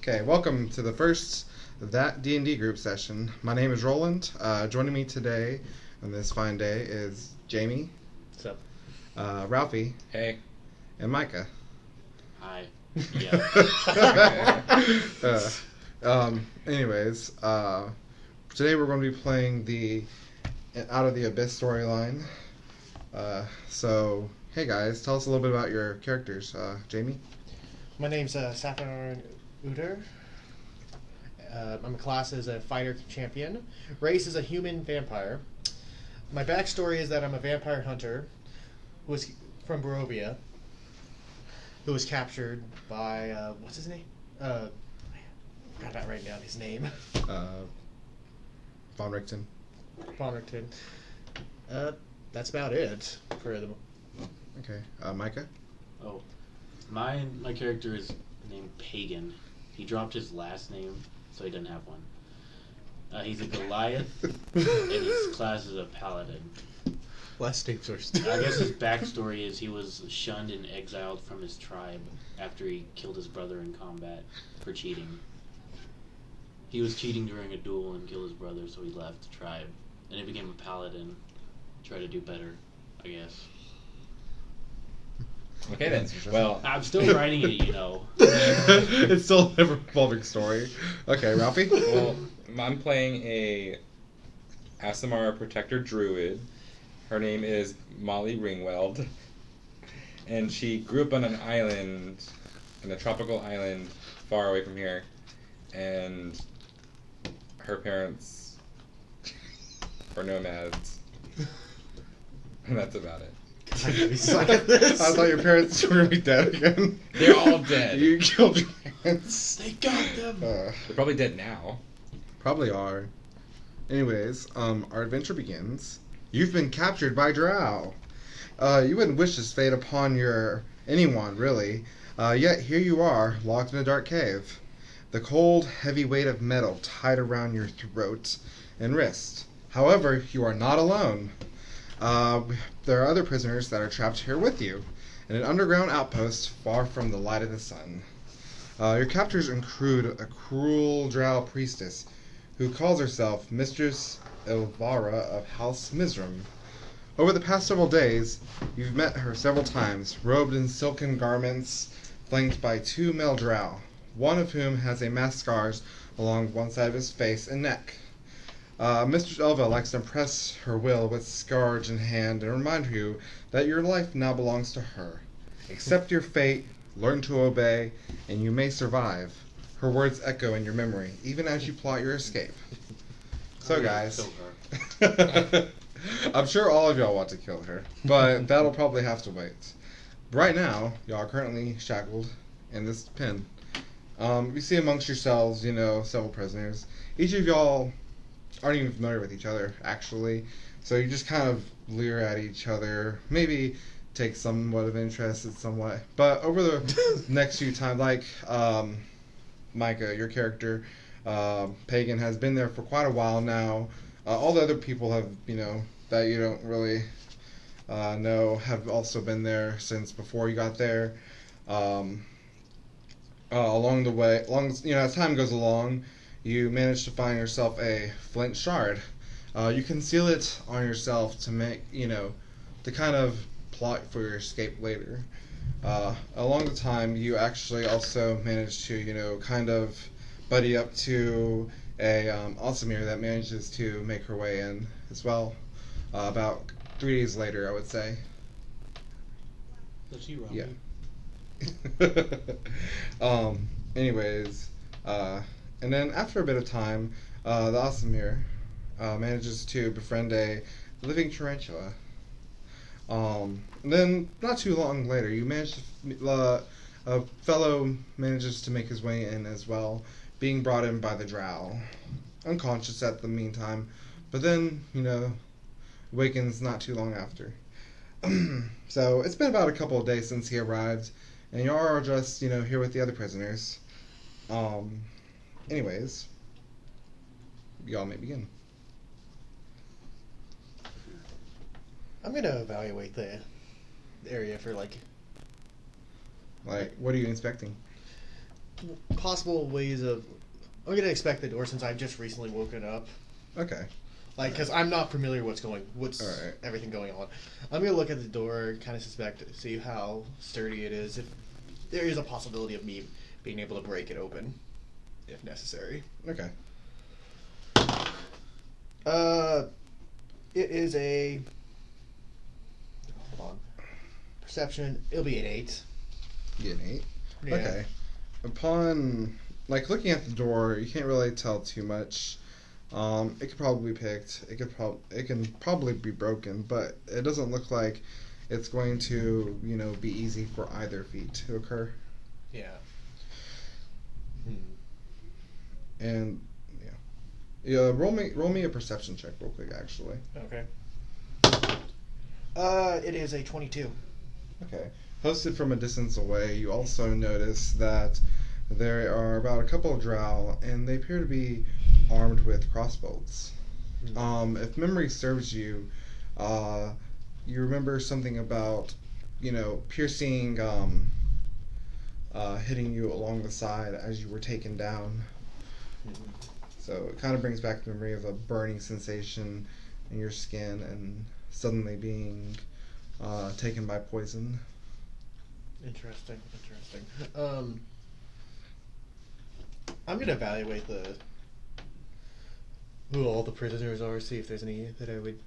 Okay, welcome to the first That D&D group session. My name is Roland. Joining me today on this fine day is Jamie. What's up? Ralphii. Hey. And Micah. Hi. Yeah. Anyways, today we're going to be playing the Out of the Abyss storyline. So, hey guys, tell us a little bit about your characters. Jamie? My name's Saphirron. I'm a class as a fighter champion. Race is a human vampire. My backstory is that I'm a vampire hunter who was from Barovia, who was captured by what's his name? I forgot right now his name. Von Richten. That's about it for the. Okay. Micah? Oh, my character is named Pagan. He dropped his last name, so he doesn't have one. He's a Goliath, and his class is a Paladin. Last names are. I guess his backstory is he was shunned and exiled from his tribe after he killed his brother in combat for cheating. He was cheating during a duel and killed his brother, so he left the tribe. And he became a Paladin. Tried to do better, I guess. Okay then. Well, I'm still writing it, you know. It's still a evolving story. Okay, Ralphii? well, I'm playing a Aasimar Protector Druid. Her name is Mälli Ringweld. And she grew up on an island, in a tropical island far away from here. And her parents were nomads. And that's about it. I thought your parents were going to be dead again. They're all dead. You killed your parents. They got them! They're probably dead now. Probably are. Anyways, our adventure begins. You've been captured by Drow. You wouldn't wish this fate upon anyone, really. Yet here you are, locked in a dark cave. The cold, heavy weight of metal tied around your throat and wrist. However, you are not alone. There are other prisoners that are trapped here with you, in an underground outpost far from the light of the sun. Your captors include a cruel drow priestess, who calls herself Mistress Elvara of House Mizram. Over the past several days, you've met her several times, robed in silken garments, flanked by two male drow, one of whom has a mass scars along one side of his face and neck. Mistress Elva likes to impress her will with scourge in hand and remind you that your life now belongs to her. Accept your fate, learn to obey, and you may survive. Her words echo in your memory, even as you plot your escape. So guys, I'm sure all of y'all want to kill her, but that'll probably have to wait. Right now, y'all are currently shackled in this pen. You see amongst yourselves, several prisoners. Each of y'all aren't even familiar with each other, actually. So you just kind of leer at each other, maybe take somewhat of interest in somewhat. But over the next few times, like Micah, your character, Pagan, has been there for quite a while now. All the other people have, that you don't really know, have also been there since before you got there. Along the way, as time goes along, you manage to find yourself a flint shard. You conceal it on yourself to make, to kind of plot for your escape later. Along the time, you actually also manage to, kind of buddy up to a Aasimar that manages to make her way in as well. About 3 days later, I would say. That's you, Yeah. Anyways, and then after a bit of time, the Aasimar manages to befriend a living tarantula. And then, not too long later, a fellow manages to make his way in as well, being brought in by the drow. Unconscious at the meantime, but then, awakens not too long after. So, it's been about a couple of days since he arrived, and you are just, here with the other prisoners. Anyways, y'all may begin. I'm gonna evaluate the area for Like, what are you inspecting? possible ways of. I'm gonna expect the door since I've just recently woken up. Okay. Like, because I'm not familiar what's Alright. everything going on. I'm gonna look at the door, kind of suspect, see how sturdy it is. If there is a possibility of me being able to break it open, if necessary. Okay. It is a. Hold on. Perception. It'll be an 8. You get an 8. Yeah. Okay. Upon looking at the door, you can't really tell too much. It could probably be picked. It can probably be broken, but it doesn't look like it's going to be easy for either feat to occur. Yeah. And yeah, roll me a perception check real quick, actually. Okay. It is a 22. Okay. Posted from a distance away, you also notice that there are about a couple of drow, and they appear to be armed with crossbows. If memory serves you, you remember something about, piercing, hitting you along the side as you were taken down. So it kind of brings back the memory of a burning sensation in your skin and suddenly being taken by poison. Interesting. I'm gonna evaluate who all the prisoners are, see if there's any that I would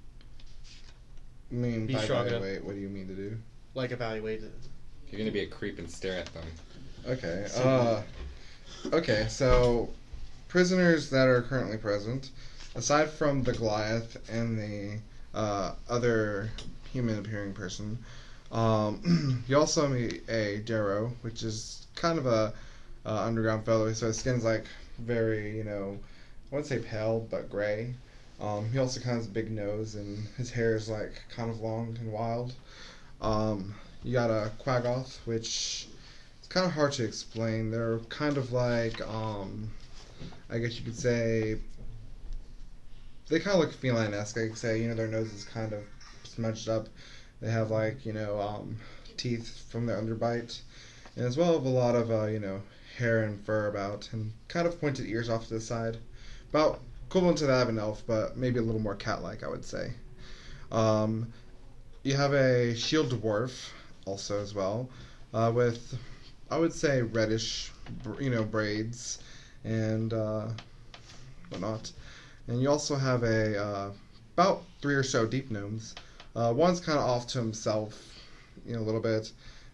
I mean, be by strong evaluate, enough. what do you mean to do? Evaluate it. You're gonna be a creep and stare at them. Okay. Okay. So, prisoners that are currently present, aside from the Goliath and the other human-appearing person, you also meet a Darrow, which is kind of a underground fellow. So his skin's very, I wouldn't say pale, but gray. He also kind of has a big nose, and his hair is kind of long and wild. You got a Quaggoth, which it's kind of hard to explain. They're kind of I guess you could say, they kind of look feline-esque. I could say, their nose is kind of smudged up. They have teeth from their underbite, and as well as a lot of hair and fur about, and kind of pointed ears off to the side, about equivalent to that of an elf, but maybe a little more cat-like, I would say. You have a shield dwarf also as well, with, I would say, reddish, braids and whatnot. And you also have about 3 or so deep gnomes. One's kind of off to himself, a little bit.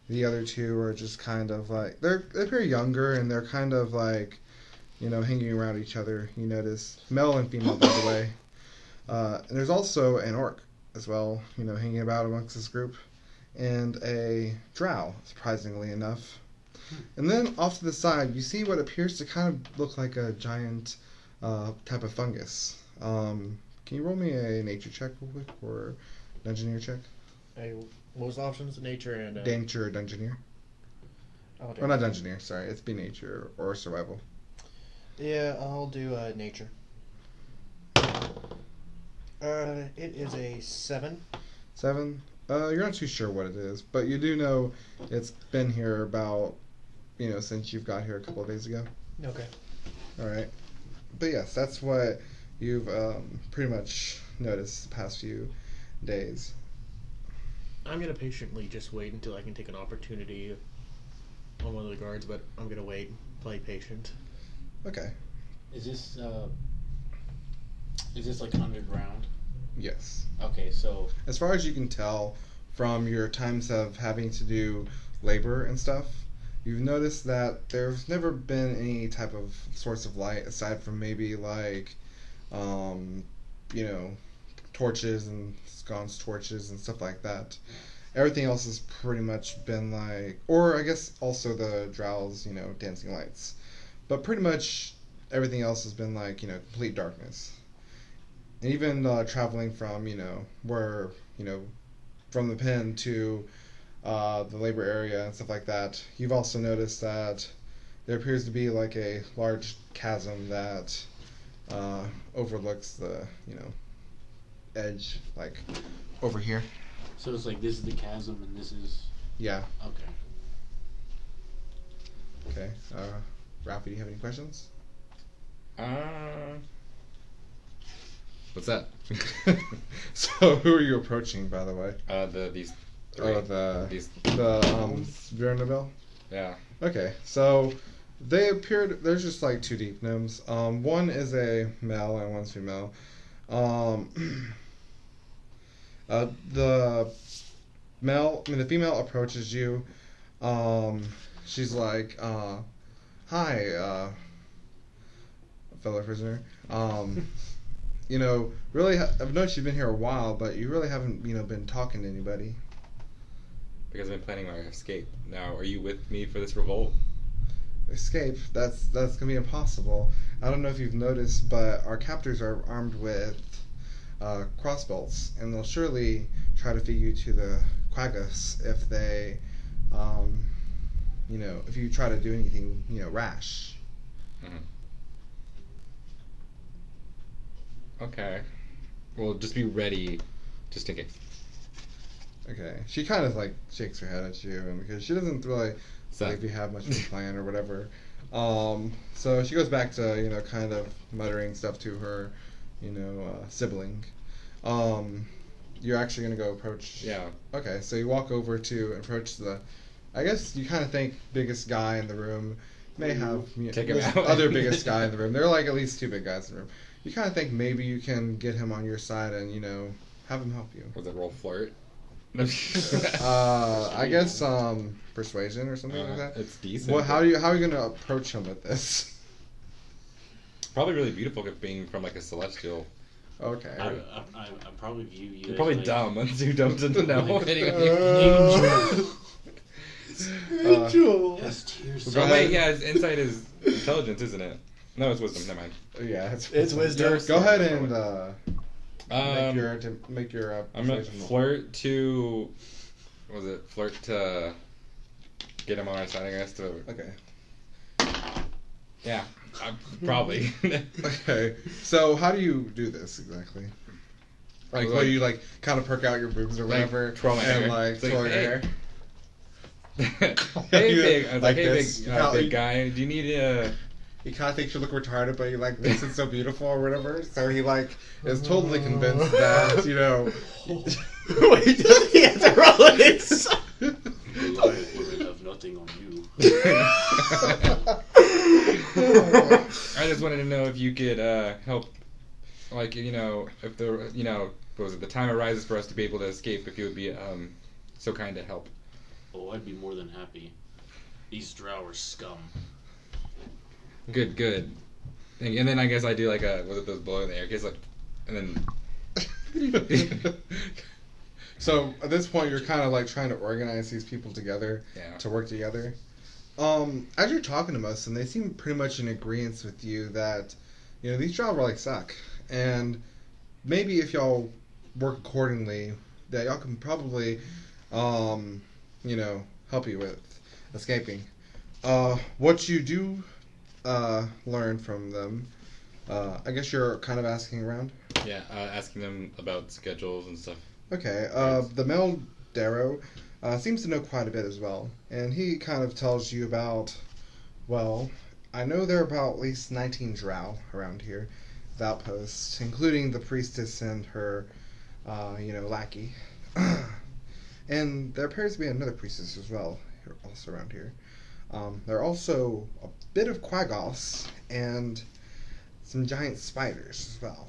The other 2 are just kind of they're very younger, and they're kind of hanging around each other. You notice male and female, by the way. And there's also an orc as well, hanging about amongst this group, and a drow, surprisingly enough. And then off to the side, you see what appears to kind of look like a giant type of fungus. Can you roll me a nature check real quick, or dungeoneer check? What was the options? Nature and... Nature or dungeoneer? I'll do Or not dungeoneer, sorry. It's be nature or survival. Yeah, I'll do nature. It is a 7. 7? You're not too sure what it is, but you do know it's been here about, since you've got here a couple of days ago. Okay. Alright. But yes, that's what you've pretty much noticed the past few days. I'm going to patiently just wait until I can take an opportunity on one of the guards, but I'm going to wait, play patient. Okay. Is this underground? Yes. Okay, so As far as you can tell from your times of having to do labor and stuff, you've noticed that there's never been any type of source of light aside from maybe torches and sconce torches and stuff like that. Everything else has pretty much been or I guess also the drows, dancing lights. But pretty much everything else has been complete darkness. And even traveling from, where, from the pen to the labor area and stuff like that, you've also noticed that there appears to be a large chasm that overlooks the, edge, over here. so it's this is the chasm and this is Yeah. okay. Okay. Ralphie, do you have any questions? What's that? So, who are you approaching, by the way? These three. Oh, the These. Vernabelle? Yeah. Okay, so they appeared. There's just like two deep gnomes. One is a male and one's female. The female approaches you. She's like, "Hi, fellow prisoner. Really, I've noticed you've been here a while, but you really haven't, been talking to anybody." Because I've been planning my escape. Now, are you with me for this revolt? Escape? That's gonna be impossible. I don't know if you've noticed, but our captors are armed with crossbolts, and they'll surely try to feed you to the Quaggas if they, if you try to do anything, rash. Mm-hmm. Okay. Well, just be ready, just in case. Okay. She kind of like shakes her head at you, and because she doesn't really if you have much of a plan or whatever. So she goes back to kind of muttering stuff to her, sibling. You're actually gonna go approach. Yeah. Okay. So you walk over to approach the. I guess you kind of think biggest guy in the room may have Take him out. other biggest guy in the room. There are like at least two big guys in the room. You kind of think maybe you can get him on your side and have him help you. Was it roll flirt? I guess persuasion or something like that. It's decent. Well, how are you gonna approach him with this? Probably really beautiful being from like a celestial. Okay. I probably view you. You're as probably like, dumb. That's too dumb to know. Angel. Has tears. Oh wait, yeah, his insight is intelligence, isn't it? No, it's wisdom. Never mind. Yeah, It's wisdom. Go ahead and make your. I'm gonna persuasion roll. flirt to. Was it flirt to get him on our side? I guess to. Okay. Yeah, probably. Okay. So how do you do this exactly? Like, what do you like? Kind of perk out your boobs or whatever, twirl my and hair. like It's like, twirl your hey. hair. Hey, big. I was Like like, hey, this? big, How- big guy. Do you need a? He kind of thinks you look retarded, but he like thinks it's so beautiful or whatever. So he like is totally convinced that Wait, does he have to roll it? Goliath women have nothing on you. I just wanted to know if you could help, like if the what was it, the time arises for us to be able to escape, if you would be so kind to help. Oh, I'd be more than happy. These drow are scum. Good. And then I guess I do like was it those blow in the air? Cause like, and then. So at this point, you're kind of like trying to organize these people together to work together. As you're talking to most of them, they seem pretty much in agreement with you that these drow really suck, and maybe if y'all work accordingly, that y'all can probably help you with escaping. What you do learn from them, I guess you're kind of asking around. Yeah, asking them about schedules and stuff. Okay, the male Darrow seems to know quite a bit as well, and he kind of tells you about, well, I know there are about at least 19 drow around here, the outposts, including the priestess and her, lackey. And there appears to be another priestess as well, also around here. There are also a bit of quaggoths and some giant spiders as well.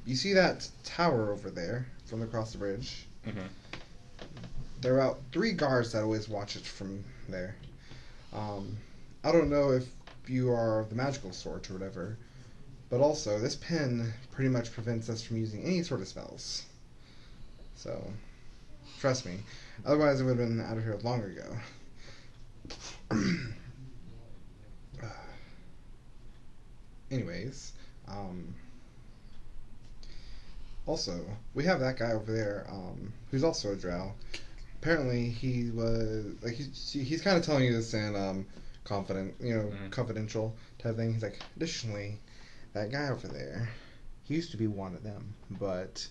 You see that tower over there from across the bridge? Mm-hmm. There are about 3 guards that always watch it from there. I don't know if you are of the magical sort or whatever, but also this pen pretty much prevents us from using any sort of spells. So, trust me. Otherwise, it would have been out of here long ago. Anyways, also, we have that guy over there, who's also a drow. Apparently, he was like he's kind of telling you this in confidential type thing. He's like, additionally, that guy over there, he used to be one of them, but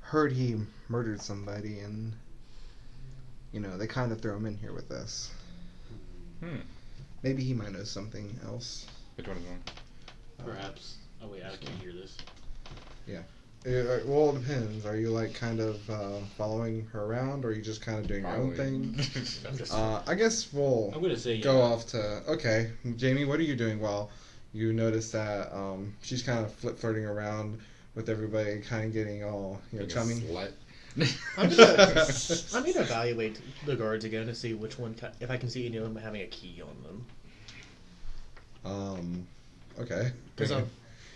heard he murdered somebody, and they kind of throw him in here with us. Maybe he might know something else. Which one is one? Perhaps. Oh wait, I can't hear this. Well, it depends. Are you like kind of following her around, or are you just kind of doing your own thing? I guess we'll I'm gonna say go off to. Okay, Jamie, what are you doing? Well, you notice that she's kind of flirting around with everybody, kind of getting all chummy. Slut. I'm gonna evaluate the guards again to see which one, if I can see any of them having a key on them. Okay. 'Cause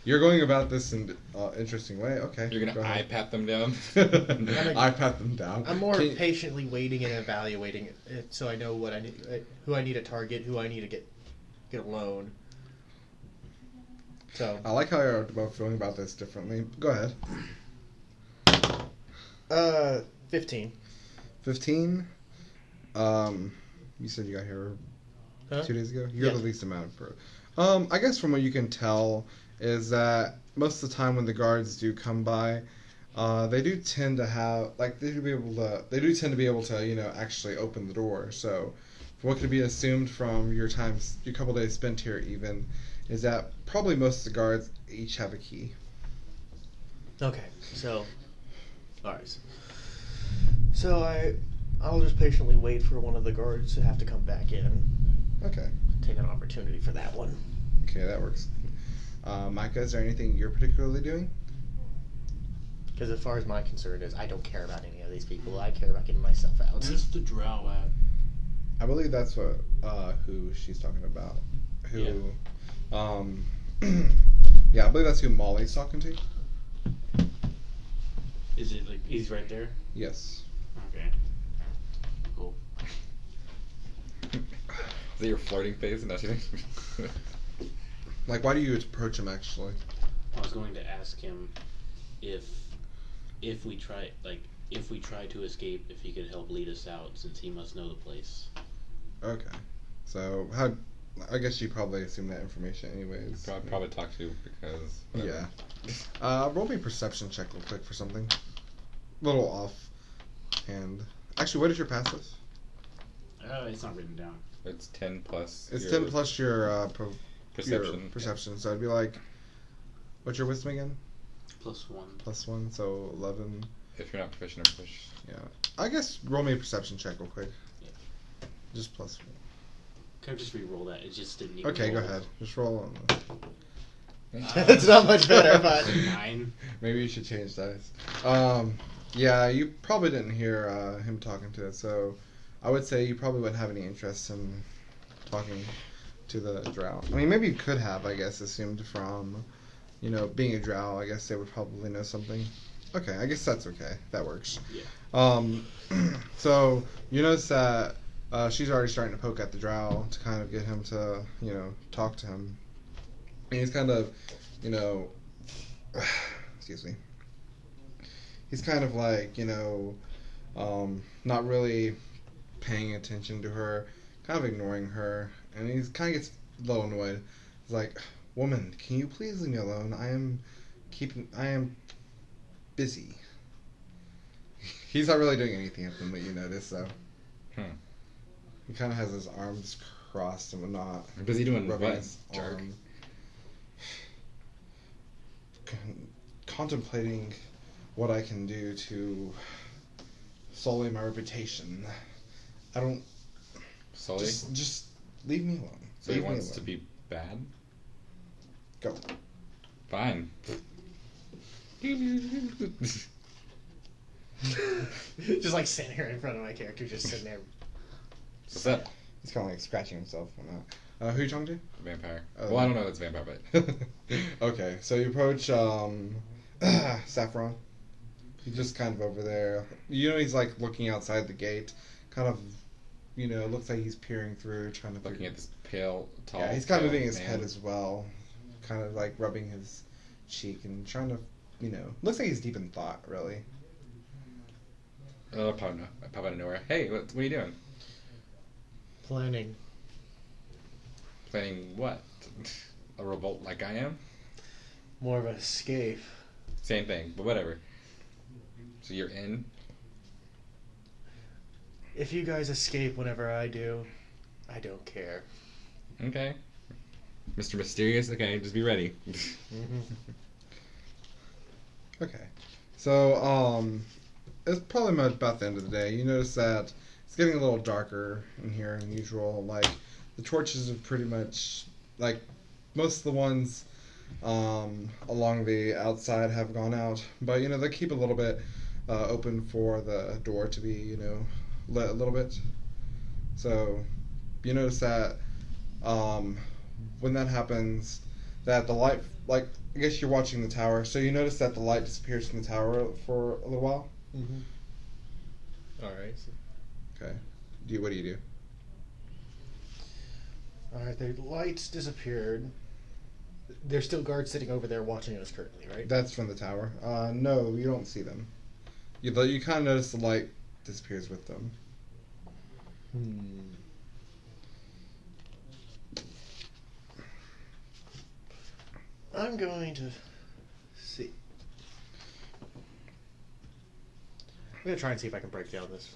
You're going about this in interesting way. Okay. You're gonna eye pat them down. I pat them down. I'm more patiently waiting and evaluating it, so I know what I need, who I need to target, who I need to get alone. So I like how you're both feeling about this differently. Go ahead. 15. 15. You said you got here 2 days ago. You're the least amount for. I guess from what you can tell is that most of the time when the guards do come by, they do tend to have they do tend to be able to actually open the door. So what could be assumed from your couple days spent here even is that probably most of the guards each have a key. Okay, so alright. So I'll just patiently wait for one of the guards to have to come back in. Okay. Take an opportunity for that one. Okay, that works. Micah, is there anything you're particularly doing? Because as far as my concern is, I don't care about any of these people. I care about getting myself out. Where's the drow at? I believe that's what who she's talking about. Who, yeah, I believe that's who Molly's talking to. Is it like he's right there? Yes. Okay. Cool. Is that your flirting face and nothing? Like, why do you approach him actually? I was going to ask him if we try to escape, if he could help lead us out, since he must know the place. Okay. So I guess you probably assume that information anyways. Probably talk to you because whatever. Yeah. Roll me a perception check real quick for something. A little off. And actually, what is your passive? It's not written down. It's 10 plus. It's 10 plus your perception. Your perception. So it'd be like, what's your wisdom again? +1. +1, so 11. If you're not proficient or push. Yeah. I guess roll me a perception check real quick. Yeah. Just +1. Can I just re-roll that? It just didn't even Okay, roll. go ahead. Just roll on. It's not much better, but 9. Maybe you should change dice. Yeah, you probably didn't hear him talking to us, so I would say you probably wouldn't have any interest in talking to the drow. I mean, maybe you could have, I guess, assumed from, being a drow, I guess they would probably know something. Okay, I guess that's okay. That works. Yeah. So you notice that she's already starting to poke at the drow to kind of get him to, talk to him. And he's kind of, excuse me. He's kind of like, not really paying attention to her, kind of ignoring her, and he kind of gets a little annoyed. He's like, "Woman, can you please leave me alone? I am busy." He's not really doing anything at them that you notice, though. He kind of has his arms crossed and whatnot. What is he doing? Rubbing What? his Jerk. arm. Contemplating what I can do to sully my reputation. I don't. Sully? Just leave me alone. So he wants to be bad? Go. Fine. just like sitting here in front of my character, just sitting there. What's up? He's kind of like scratching himself and that. Who are you talking to? Vampire. Oh. Well, I don't know if it's vampire, but... Okay, so you approach Saphirron. He's just kind of over there. He's like looking outside the gate. Kind of, looks like he's peering through, trying to... Looking at this pale, tall... Yeah, he's kind of moving his man. head as well. Kind of like rubbing his cheek and trying to, looks like he's deep in thought, really. Oh, pop out of nowhere. Hey, what are you doing? Planning. Planning what? A revolt like I am? More of an escape. Same thing, but whatever. So you're in? If you guys escape whenever I do, I don't care. Okay. Mr. Mysterious? Okay, just be ready. Okay. So, it's probably about the end of the day. You notice that it's getting a little darker in here than usual. Like, the torches have pretty much, like, most of the ones along the outside have gone out. But, they keep a little bit open for the door to be, lit a little bit. So, you notice that when that happens, that the light, like, I guess you're watching the tower, so you notice that the light disappears from the tower for a little while. Alright. Okay. What do you do? Alright, the lights disappeared. There's still guards sitting over there watching us currently, right? That's from the tower. No, you don't see them. You kind of notice the light disappears with them. I'm going to see. I'm going to try and see if I can break down this.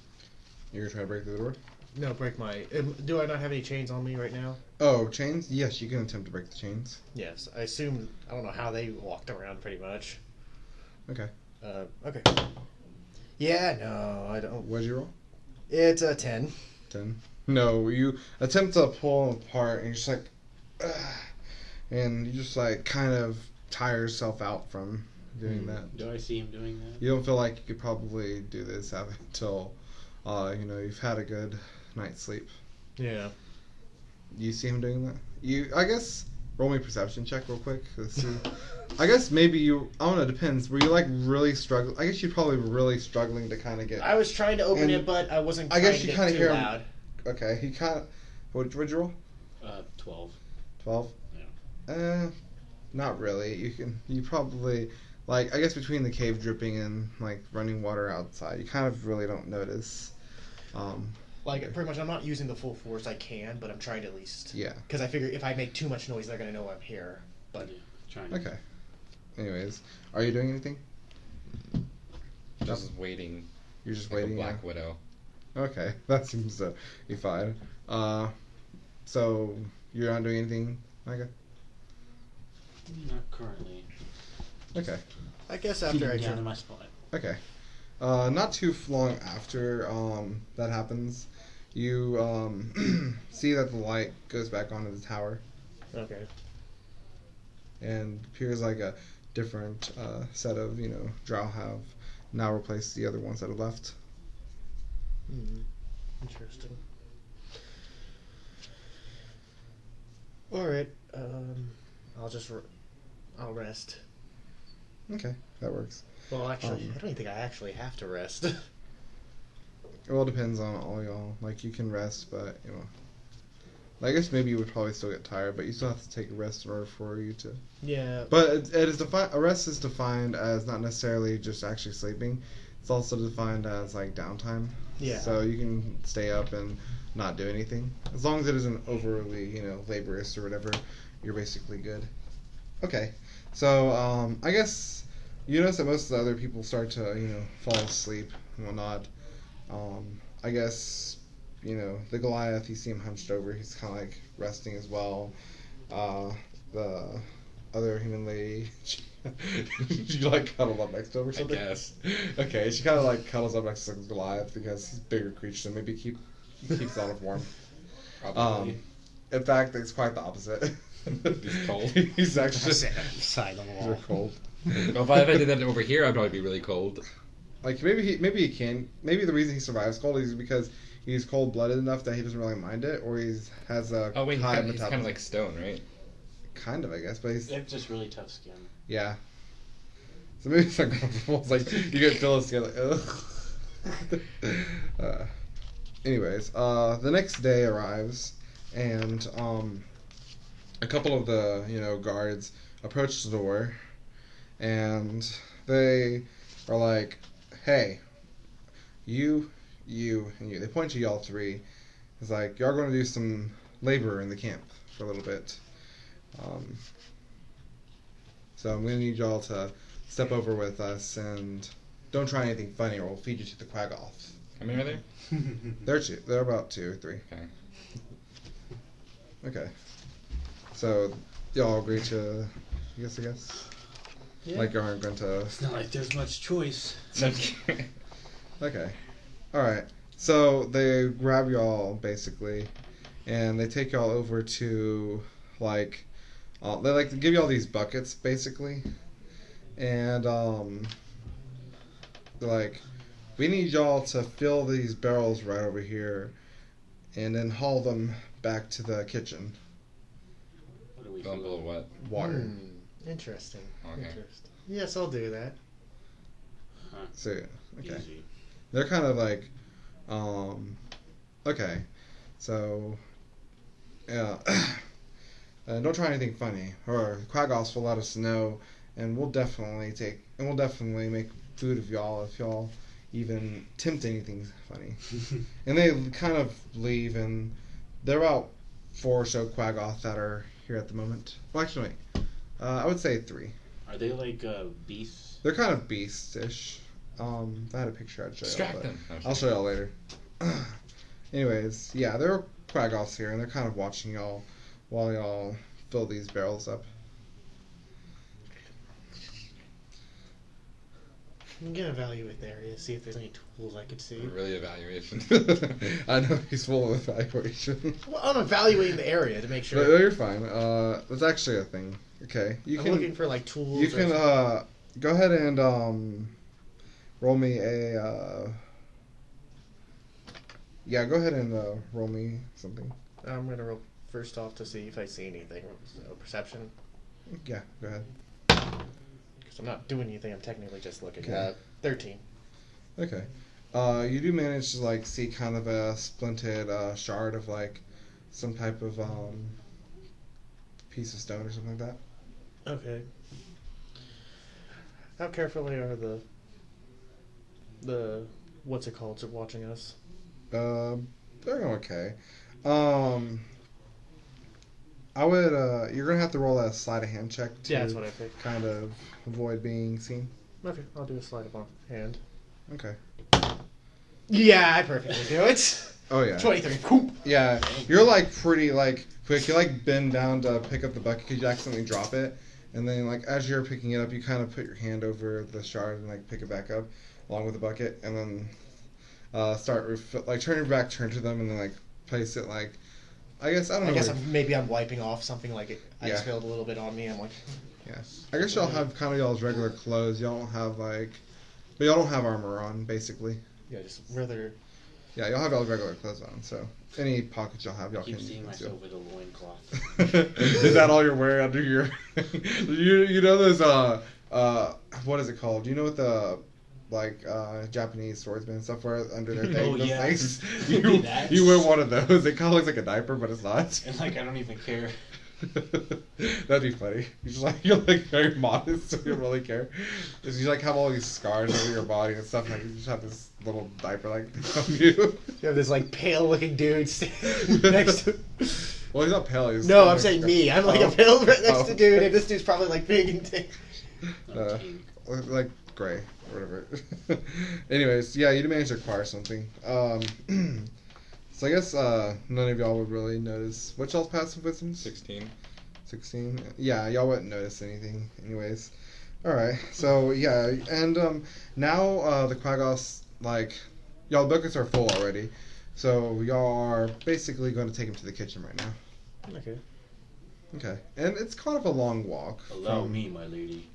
You're trying to break through the door? No, break my... do I not have any chains on me right now? Oh, chains? Yes, you can attempt to break the chains. Yes, I assume... I don't know how they walked around pretty much. Okay. Okay. Yeah, no, I don't... What did you roll? It's a 10. 10. No, you attempt to pull them apart, and you're just like... Ugh, and you just, like, kind of tire yourself out from doing that. Do I see him doing that? You don't feel like you could probably do this until, you've had a good night's sleep. Yeah. You see him doing that? I guess, roll me a perception check real quick. Let's see. I guess maybe I don't know, it depends. Were you, like, really struggling? I guess you're probably really struggling to kind of get... I was trying to open it, but I wasn't trying to get too loud. Okay, he kind of... What'd you roll? 12. 12? Yeah. Not really. You probably... Like, I guess between the cave dripping and, like, running water outside, you kind of really don't notice. Like, pretty much I'm not using the full force I can, but I'm trying to at least... Yeah. Because I figure if I make too much noise, they're going to know I'm here. But... Yeah, trying. Okay. Anyways, are you doing anything? Just waiting. You're just like waiting? a Black Widow. Okay, that seems to be fine. So, you're not doing anything, Micah? Not currently. Okay. I guess after I down to turn... my spot. Okay. Not too long after that happens, you see that the light goes back onto the tower. Okay. And appears like a different set of, drow have now replaced the other ones that have left. Interesting. Alright, I'll rest. Okay, that works. Well, actually, I don't even think I actually have to rest. It all depends on all y'all. Like, you can rest, but, I guess maybe you would probably still get tired, but you still have to take a rest in order for you to... Yeah. But it is a rest is defined as not necessarily just actually sleeping. It's also defined as, like, downtime. Yeah. So you can stay up and not do anything. As long as it isn't overly, laborious or whatever, you're basically good. Okay. So, I guess you notice that most of the other people start to, fall asleep and whatnot. I guess, the Goliath, you see him hunched over. He's kind of, like, resting as well. The other human lady, she like, cuddled up next to him or something? I guess. Okay, she kind of, like, cuddles up next to the Goliath because he's a bigger creature, so maybe keeps out of warm. Probably. In fact, it's quite the opposite. He's cold. He's actually side on the he's wall. cold. Well, if I did that over here, I'd probably be really cold. Like, maybe he can. Maybe the reason he survives cold is because he's cold-blooded enough that he doesn't really mind it, or has a Oh wait, high he's kind of like stone, right? Kind of, I guess, but he's... They have just really tough skin. Yeah. So maybe it's uncomfortable. It's like, you get Phyllis skin, like, ugh. Anyways, the next day arrives, and, a couple of the, guards approach the door, and they are like, hey, you, and you. They point to y'all three. It's like, y'all going to do some labor in the camp for a little bit. So I'm going to need y'all to step over with us, and don't try anything funny or we'll feed you to the Quaggoth. How many are there? They're about 2 or 3. Okay. Okay. So y'all agree to, I guess. Yeah. Like you aren't going to. It's not like there's much choice. Okay. All right. So they grab y'all basically, and they take y'all over to like, they like to give y'all these buckets basically, and they're like, we need y'all to fill these barrels right over here, and then haul them back to the kitchen. What are we Fill 'em full of what? Water. Interesting. Okay. Interesting. Yes, I'll do that. Huh. So okay. Easy. They're kind of like, okay, so, yeah, don't try anything funny, or Quaggoths will let us know, and we'll definitely make food of y'all if y'all even tempt anything funny. And they kind of leave, and there are about 4 or so Quaggoth that are here at the moment. Well, actually, I would say 3. Are they like beasts? They're kind of beast-ish. If I had a picture, I'd show Distract y'all. them. I'll show y'all later. Anyways, yeah, there are Quaggoths here, and they're kind of watching y'all while y'all fill these barrels up. I'm gonna evaluate the area, see if there's any tools I could see. Really evaluation. I know he's full of evaluation. Well, I'm evaluating the area to make No, sure. you're fine. That's actually a thing. Okay, I'm looking for like tools. You can go ahead and roll me a. Yeah, go ahead and roll me something. I'm gonna roll first off to see if I see anything. So perception, Yeah, go ahead. because I'm not doing anything. I'm technically just looking. Okay. 13. Okay. You do manage to like see kind of a splinted shard of like some type of piece of stone or something like that. Okay. How carefully are the what's it called? Watching us. They're okay. I would. You're gonna have to roll a sleight of hand check to Yeah, that's what I think. kind of avoid being seen. Okay, I'll do a sleight of hand. Okay. Yeah, I perfectly do it. Oh yeah. 23. Coop. Yeah, you're like pretty like quick. You like bend down to pick up the bucket because you accidentally drop it, and then like as you're picking it up, you kind of put your hand over the shard and like pick it back up along with the bucket, and then turn your back, turn to them, and then like place it like. I guess maybe I'm wiping off something like it. I just Yeah. spilled a little bit on me. I'm like, Yes. I guess y'all have kind of y'all's regular clothes. Y'all don't have like, but y'all don't have armor on basically. yeah, just rather. Yeah, y'all have y'all's regular clothes on. So any pockets y'all have, y'all I keep can. seeing conceal. myself with a loincloth. Is that all you're wearing under your? you know those what is it called? Do you know what the Japanese swordsmen and stuff wear under their thing? Oh, those yeah. things? That? You wear one of those. It kind of looks like a diaper, but it's not. And like, I don't even care. That'd be funny. You're like very modest, so you don't really care. Because you like have all these scars over your body and stuff. Like you just have this little diaper like on you. You have this like pale looking dude standing next to. Well, he's not pale. He's No, I'm saying me. I'm like a pale right next to dude, Oh. and this dude's probably like big and thick. Like gray or whatever. Anyways, yeah, you managed to acquire something. So I guess none of y'all would really notice. What y'all's passive wisdoms? 16. 16. Yeah, y'all wouldn't notice anything. Anyways, all right. So yeah, and now the Quaggoths y'all buckets are full already. So y'all are basically going to take him to the kitchen right now. Okay. Okay, and it's kind of a long walk. Allow me, my lady.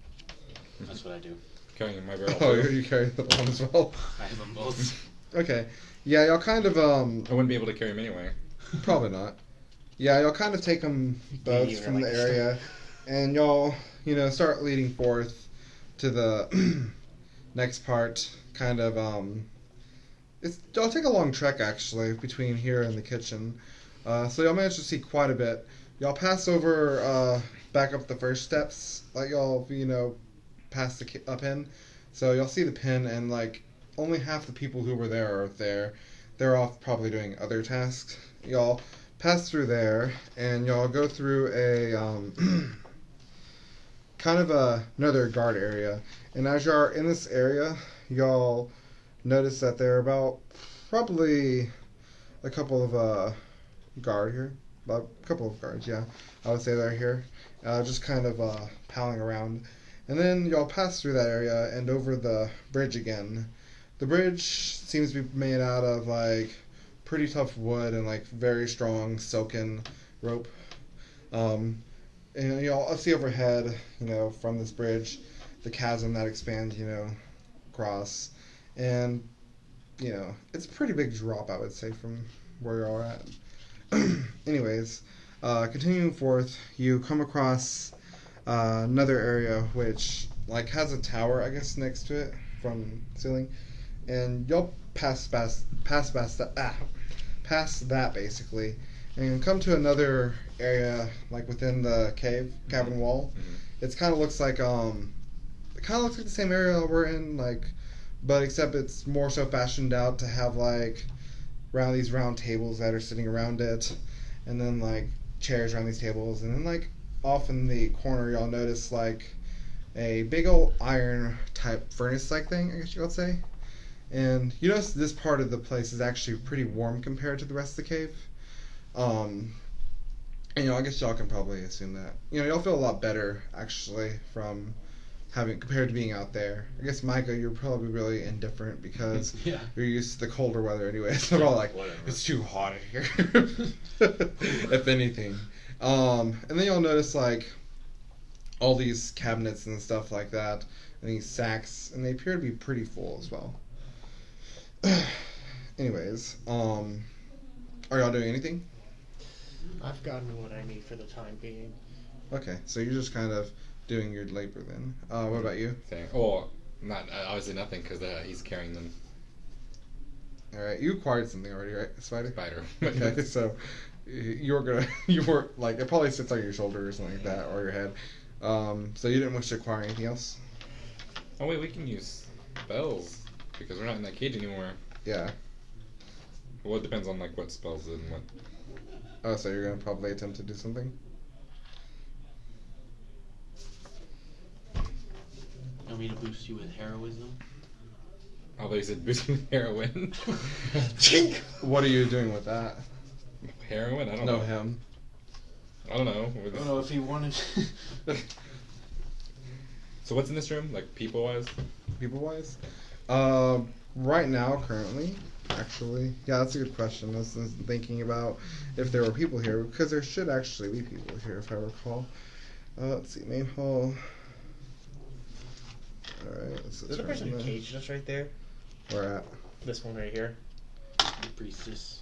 That's what I do. Carrying my barrel. Oh, too. you carry the one as well. I have them both. Okay. Yeah, y'all kind of I wouldn't be able to carry him anyway. probably not. Yeah, y'all kind of take them both you were from like- the area, and y'all start leading forth to the next part. Kind of y'all take a long trek actually between here and the kitchen. So y'all manage to see quite a bit. Y'all pass over back up the first steps, like y'all pass the pin. So y'all see the pin, and like only half the people who were there are there. They're off probably doing other tasks. Y'all pass through there, and y'all go through a kind of another guard area. And as you are in this area, y'all notice that there are about probably a couple of guard here. about a couple of guards, yeah. I would say they're here. Just kind of palling around. And then y'all pass through that area and over the bridge again. The bridge seems to be made out of, like, pretty tough wood and, like, very strong silken rope. And y'all see overhead, from this bridge, the chasm that expands, across. And, it's a pretty big drop, I would say, from where you're at. Anyways, continuing forth, you come across another area which has a tower, I guess, next to it from ceiling, and you'll pass that basically, and come to another area within the cabin wall. Mm-hmm. It kind of looks like the same area we're in, but except it's more so fashioned out to have these round tables that are sitting around it, and then chairs around these tables, and then off in the corner y'all notice a big old iron type furnace thing, I guess you could say. And you notice this part of the place is actually pretty warm compared to the rest of the cave. And I guess y'all can probably assume that. Y'all feel a lot better actually from compared to being out there. I guess Micah, you're probably really indifferent because Yeah. you're used to the colder weather anyway. So we're all Whatever. it's too hot in here. If anything. And then you'll notice all these cabinets and stuff like that, and these sacks, and they appear to be pretty full as well. Anyways, are y'all doing anything? I've gotten what I need for the time being. Okay, so you're just kind of doing your labor then. What about you? Thing. Oh, not obviously nothing because he's carrying them. All right, you acquired something already, right, Spider? Spider. Okay, so you were it probably sits on your shoulder or something like that, or your head. So you didn't wish to acquire anything else? Oh wait, we can use spells because we're not in that cage anymore. Yeah. Well, it depends on what spells and what. Oh, so you're gonna probably attempt to do something? You want me to boost you with heroism? Although you said boosting with heroin. Chink! What are you doing with that? Heroin? I don't No, know. him. I don't know. I don't know if he wanted. So what's in this room, people wise? People-wise? Right now, currently, actually. Yeah, that's a good question. I was thinking about if there were people here, because there should actually be people here, if I recall. Let's see, main hall. Alright, There's a person who caged us right there. Where at? This one right here. The priestess.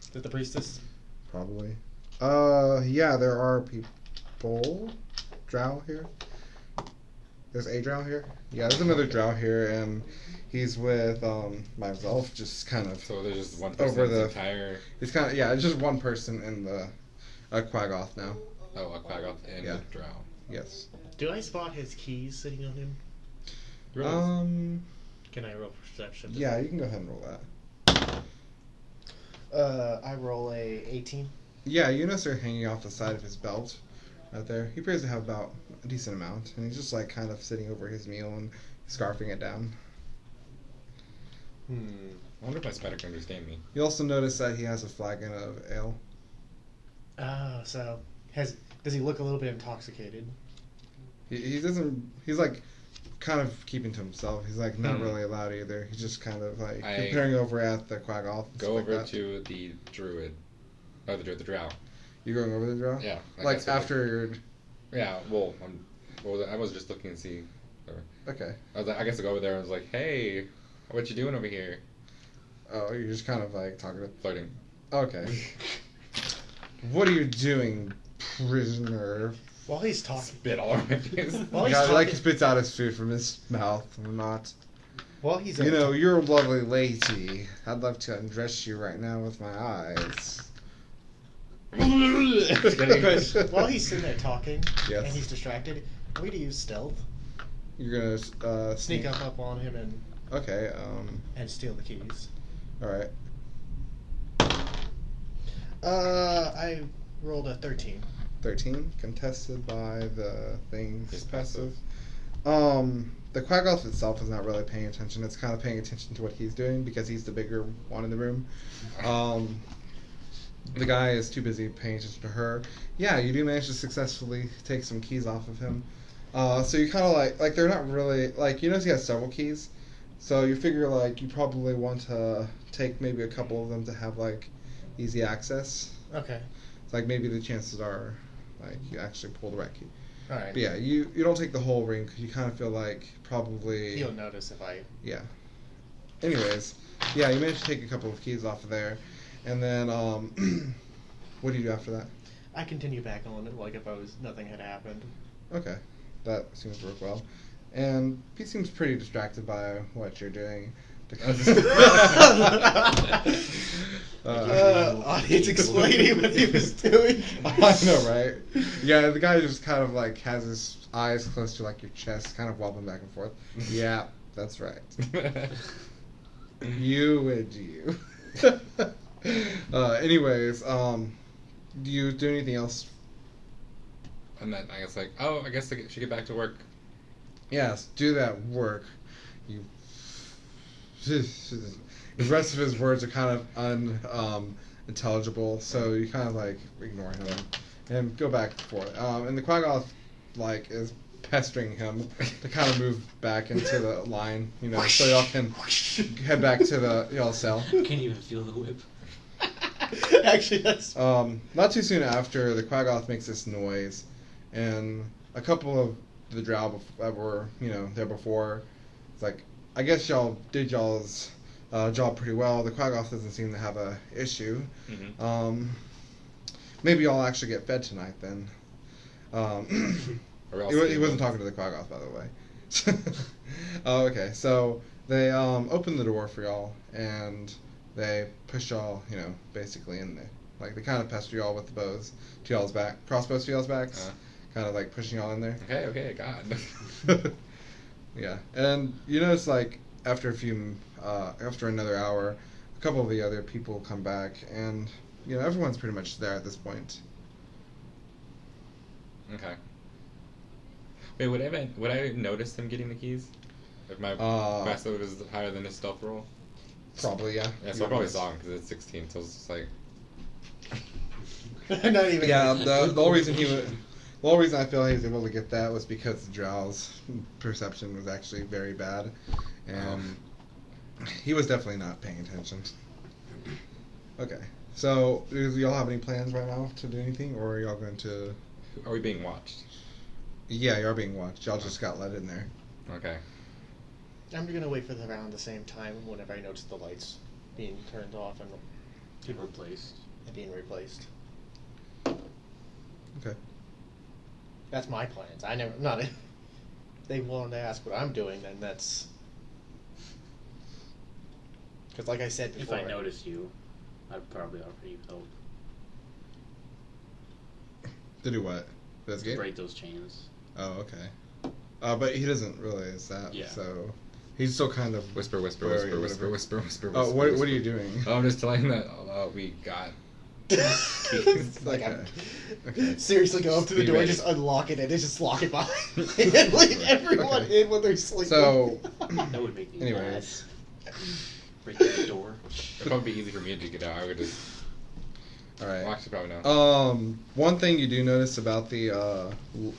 Is it the priestess? Probably. Yeah, there are people. Drow here. There's a drow here. Yeah, there's another drow here, and he's with myself, just kind of. So there's just one person over in the entire. It's kind of it's just one person in the Quaggoth now. Oh, a Quaggoth and Yeah. a drow. Yes. Do I spot his keys sitting on him? Really? Can I roll perception? Yeah, you can go ahead and roll that. I roll a 18. Yeah, you notice they're hanging off the side of his belt, right there. He appears to have about a decent amount, and he's just kind of sitting over his meal and scarfing it down. I wonder if my spider can understand me. You also notice that he has a flagon of ale. Oh, so does he look a little bit intoxicated? He doesn't. He's kind of keeping to himself. He's not really allowed either. He's just kind of comparing over at the Quaggoth. Go over to the druid. Oh, the drow. You going over the drow? Yeah. After your. Yeah. Well, I was just looking to see. Okay. I guess I'll go over there and was like, "Hey, what you doing over here?" Oh, you're just kind of talking to. Flirting. Okay. What are you doing, prisoner? While he's talking. Spit all over my face. While he's Yeah, talking. he spits out his food from his mouth or not. While he's. You're a lovely lady. I'd love to undress you right now with my eyes. While he's sitting there talking, Yes. and he's distracted, I'm going to use stealth. You're gonna Sneak up on him and Okay. steal the keys. All right. I rolled a 13. 13, contested by the thing's His passive. The Quaggoth itself is not really paying attention. It's kind of paying attention to what he's doing because he's the bigger one in the room. The guy is too busy paying attention to her. Yeah, you do manage to successfully take some keys off of him. So you kind of like they're not really like, you notice he has several keys. So you figure like you probably want to take maybe a couple of them to have like easy access. Okay. It's like maybe the chances are like you actually pull the right key. All right. But yeah, you don't take the whole ring because you kind of feel like probably He'll notice if I. yeah. Anyways, yeah, you managed to take a couple of keys off of there, and then what do you do after that? I continue back on it like if nothing had happened. Okay, that seems to work well. And he seems pretty distracted by what you're doing. Audience explaining what he was doing. I know, right? Yeah, the guy just kind of like has his eyes close to like your chest, kind of wobbling back and forth. Yeah, that's right. You and you. Anyways, do you do anything else? And then I guess I guess I should get back to work. Yes, do that work. You. The rest of his words are kind of unintelligible, so you kind of like ignore him and go back and forth. And the Quaggoth like is pestering him to kind of move back into the line, so y'all can head back to y'all cell. Can't even feel the whip. Actually, that's. Not too soon after, the Quaggoth makes this noise, and a couple of the drow that were there before, it's like, I guess y'all did y'all's job pretty well. The Quaggoth doesn't seem to have a issue. Mm-hmm. Maybe y'all actually get fed tonight then. He wasn't talking to the Quaggoth, by the way. Oh, okay. So they open the door for y'all, and they push y'all, basically in there. Like, they kind of pester y'all with the bows to y'all's back, crossbows to y'all's backs, kind of like pushing y'all in there. Okay, God. Yeah, and you notice like after another hour, a couple of the other people come back, and everyone's pretty much there at this point. Okay. Wait, would I notice him getting the keys? If my pass was higher than his stealth roll? Probably, yeah. Yeah, so I probably saw him because it's 16, so it's just like. Not even. Yeah, the only reason the only reason I feel he was able to get that was because the drow's perception was actually very bad, and he was definitely not paying attention. Okay, so do y'all have any plans right now to do anything, or are y'all going to? Are we being watched? Yeah, you are being watched. Y'all just got let in there. Okay. I'm gonna wait for around the same time whenever I notice the lights being turned off and replaced. Being replaced. Okay. That's my plans. If they want to ask what I'm doing, then that's. Because, like I said before. If I noticed you, I'd probably offer you help. To do what? Investigate? Break those chains. Oh, okay. But he doesn't realize that. Yeah. So he's still kind of Whisper. Oh, what are you doing? Oh, I'm just telling him that we got. Like Okay. I'm seriously go up to the Be door, ready. just unlock it, and just lock it behind me and leave everyone in when they're sleeping. So, That would make me anyways, mad. Break the door. It'd probably be easy for me to get out. I would just. all right. Well, actually, probably not. One thing you do notice about the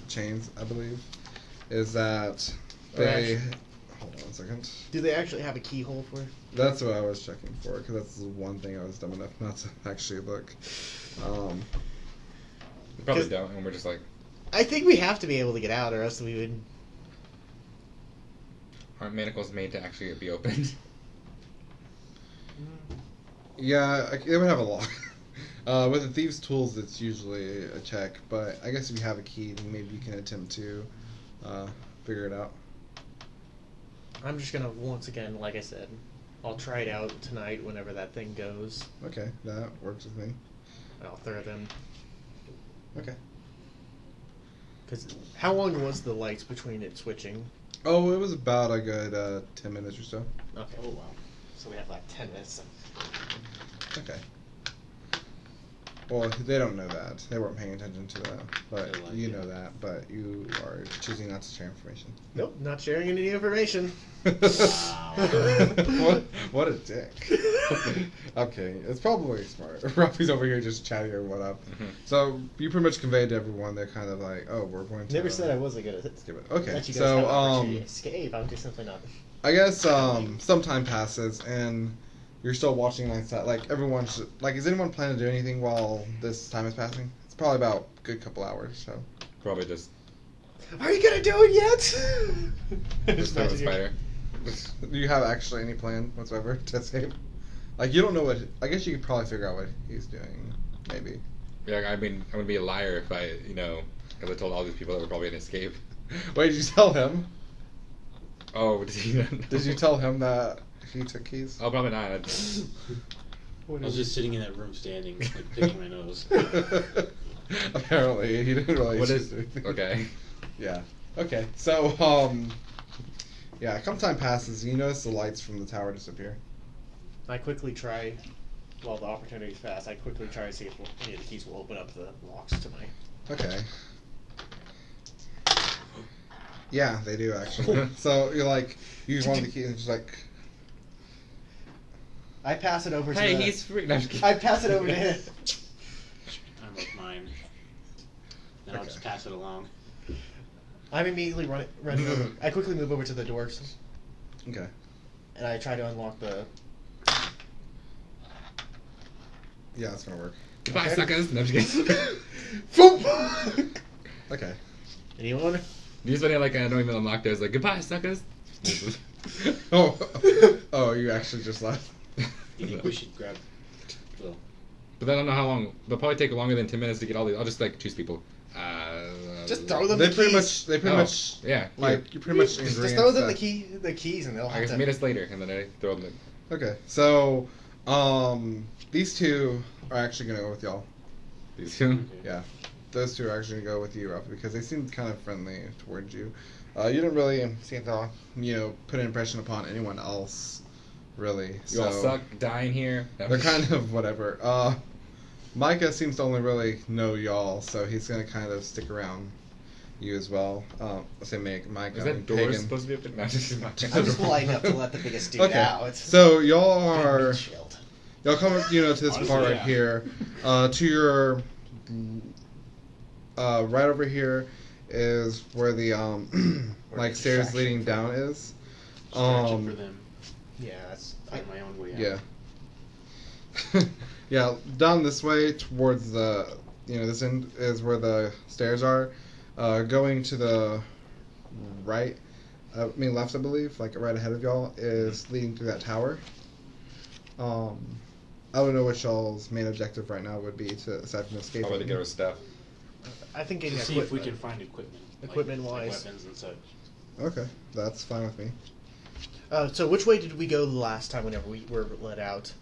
chains, I believe, is that they. Hold on a second. Do they actually have a keyhole for it? That's what I was checking for, because that's the one thing I was dumb enough not to actually look. We probably 'cause- don't, and we're just like. I think we have to be able to get out, or else we would. Aren't manacles made to actually be opened? Yeah, they would have a lock. With the thieves' tools, it's usually a check, but I guess if you have a key, then maybe you can attempt to figure it out. I'm just gonna, once again, like I said, I'll try it out tonight whenever that thing goes. Okay, that works with me. I'll throw them. Okay. Because how long was the lights between it switching? Oh, it was about a good 10 minutes or so. Okay. Oh wow. So we have like 10 minutes. Okay. Well, they don't know that. They weren't paying attention to that. But They like you it. know that. But you are choosing not to share information. Nope, not sharing any information. What a dick. Okay, it's probably smart. Ralphie's over here just chatting everyone up. So you pretty much conveyed to everyone. They're kind of like, oh, we're going to. Never said I wasn't good at it. Skip it. Okay, Let you guys so have an opportunity to escape. I'm just simply not. I guess some time passes and you're still watching like everyone should, like, is anyone planning to do anything while this time is passing? It's probably about a good couple hours, so. Probably just Are you gonna do it yet? throw the spider. Do you have actually any plan whatsoever to escape? Like, you don't know what, I guess you could probably figure out what he's doing, maybe. Yeah, I mean, I'm gonna be a liar if I, because I told all these people that we're probably gonna escape. Wait, did you tell him? Oh, did he? Did you tell him that he took keys? Oh, probably not. I was just sitting in that room standing, like picking my nose. Apparently, he didn't really. What is? choose anything. Okay. Yeah. Okay. So, yeah. Come time passes, you notice the lights from the tower disappear. I quickly try, while the opportunity's fast, I quickly try to see if any of the keys will open up the locks to my... Okay. Yeah, they do actually. So you're like, you use one of the keys and just like. I pass it over to Hey, the... he's free. No, I'm just kidding. I pass it over to him. I'm with mine. Then I'll Okay. just pass it along. I'm immediately running over. I quickly move over to the doors, Okay. and I try to unlock the... Yeah, that's gonna work. Goodbye, Okay. suckers. No, I'm just kidding. Boop! Okay. Anyone? You just went in like I don't even unlock those. Like goodbye, suckers. Oh, oh, you actually just left. You think we should grab... Well, But I don't know how long. They'll probably take longer than 10 minutes to get all these. I'll just like choose people. Just throw them They the pretty keys. much, Yeah. like, you pretty much Just agree throw on them stuff. the keys, and they'll I have guess to... minutes later, and then I throw them. Okay, so, these two are actually gonna go with y'all. These two. okay. Yeah, those two are actually gonna go with you, Ralphie, because they seemed kind of friendly towards you. You didn't really seem to, put an impression upon anyone else, really. You all suck. Dying here. No. They're kind of whatever. Micah seems to only really know y'all, so he's gonna kind of stick around you as well. Let's say Micah. Is that door Pagan. supposed to be open? No, just I'm just polite enough to let the biggest dude Okay, out. so y'all are. Chilled. Y'all come, to this Honestly, part right yeah. here. To your right over here is where the Where the stairs distraction leading for- down is. Distraction for them. Yeah, that's... Find my own way out. Yeah. Yeah, down this way towards the this end is where the stairs are. Going to the right, left, I believe, like right ahead of y'all, is leading to that tower. I don't know what y'all's main objective right now would be to aside from escaping. Probably to get our stuff. I think getting To see if we equipment. can find equipment. Equipment-wise. Like weapons and such. Okay, that's fine with me. So which way did we go the last time whenever we were let out?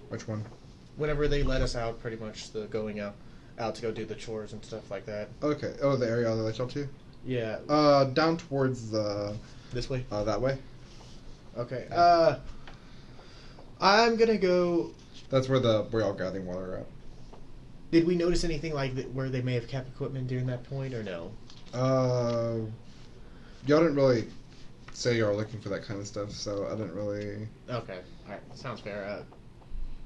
Which one? Whenever they let us out, pretty much the going out to go do the chores and stuff like that. Okay. Oh, the area they let y'all to? Yeah. Down towards the This way? that way. Okay. I'm gonna go... That's where y'all gathering water are at. Did we notice anything like that where they may have kept equipment during that point, or no? Y'all didn't really say y'all were looking for that kind of stuff, so I didn't really. Okay. Alright. Sounds fair.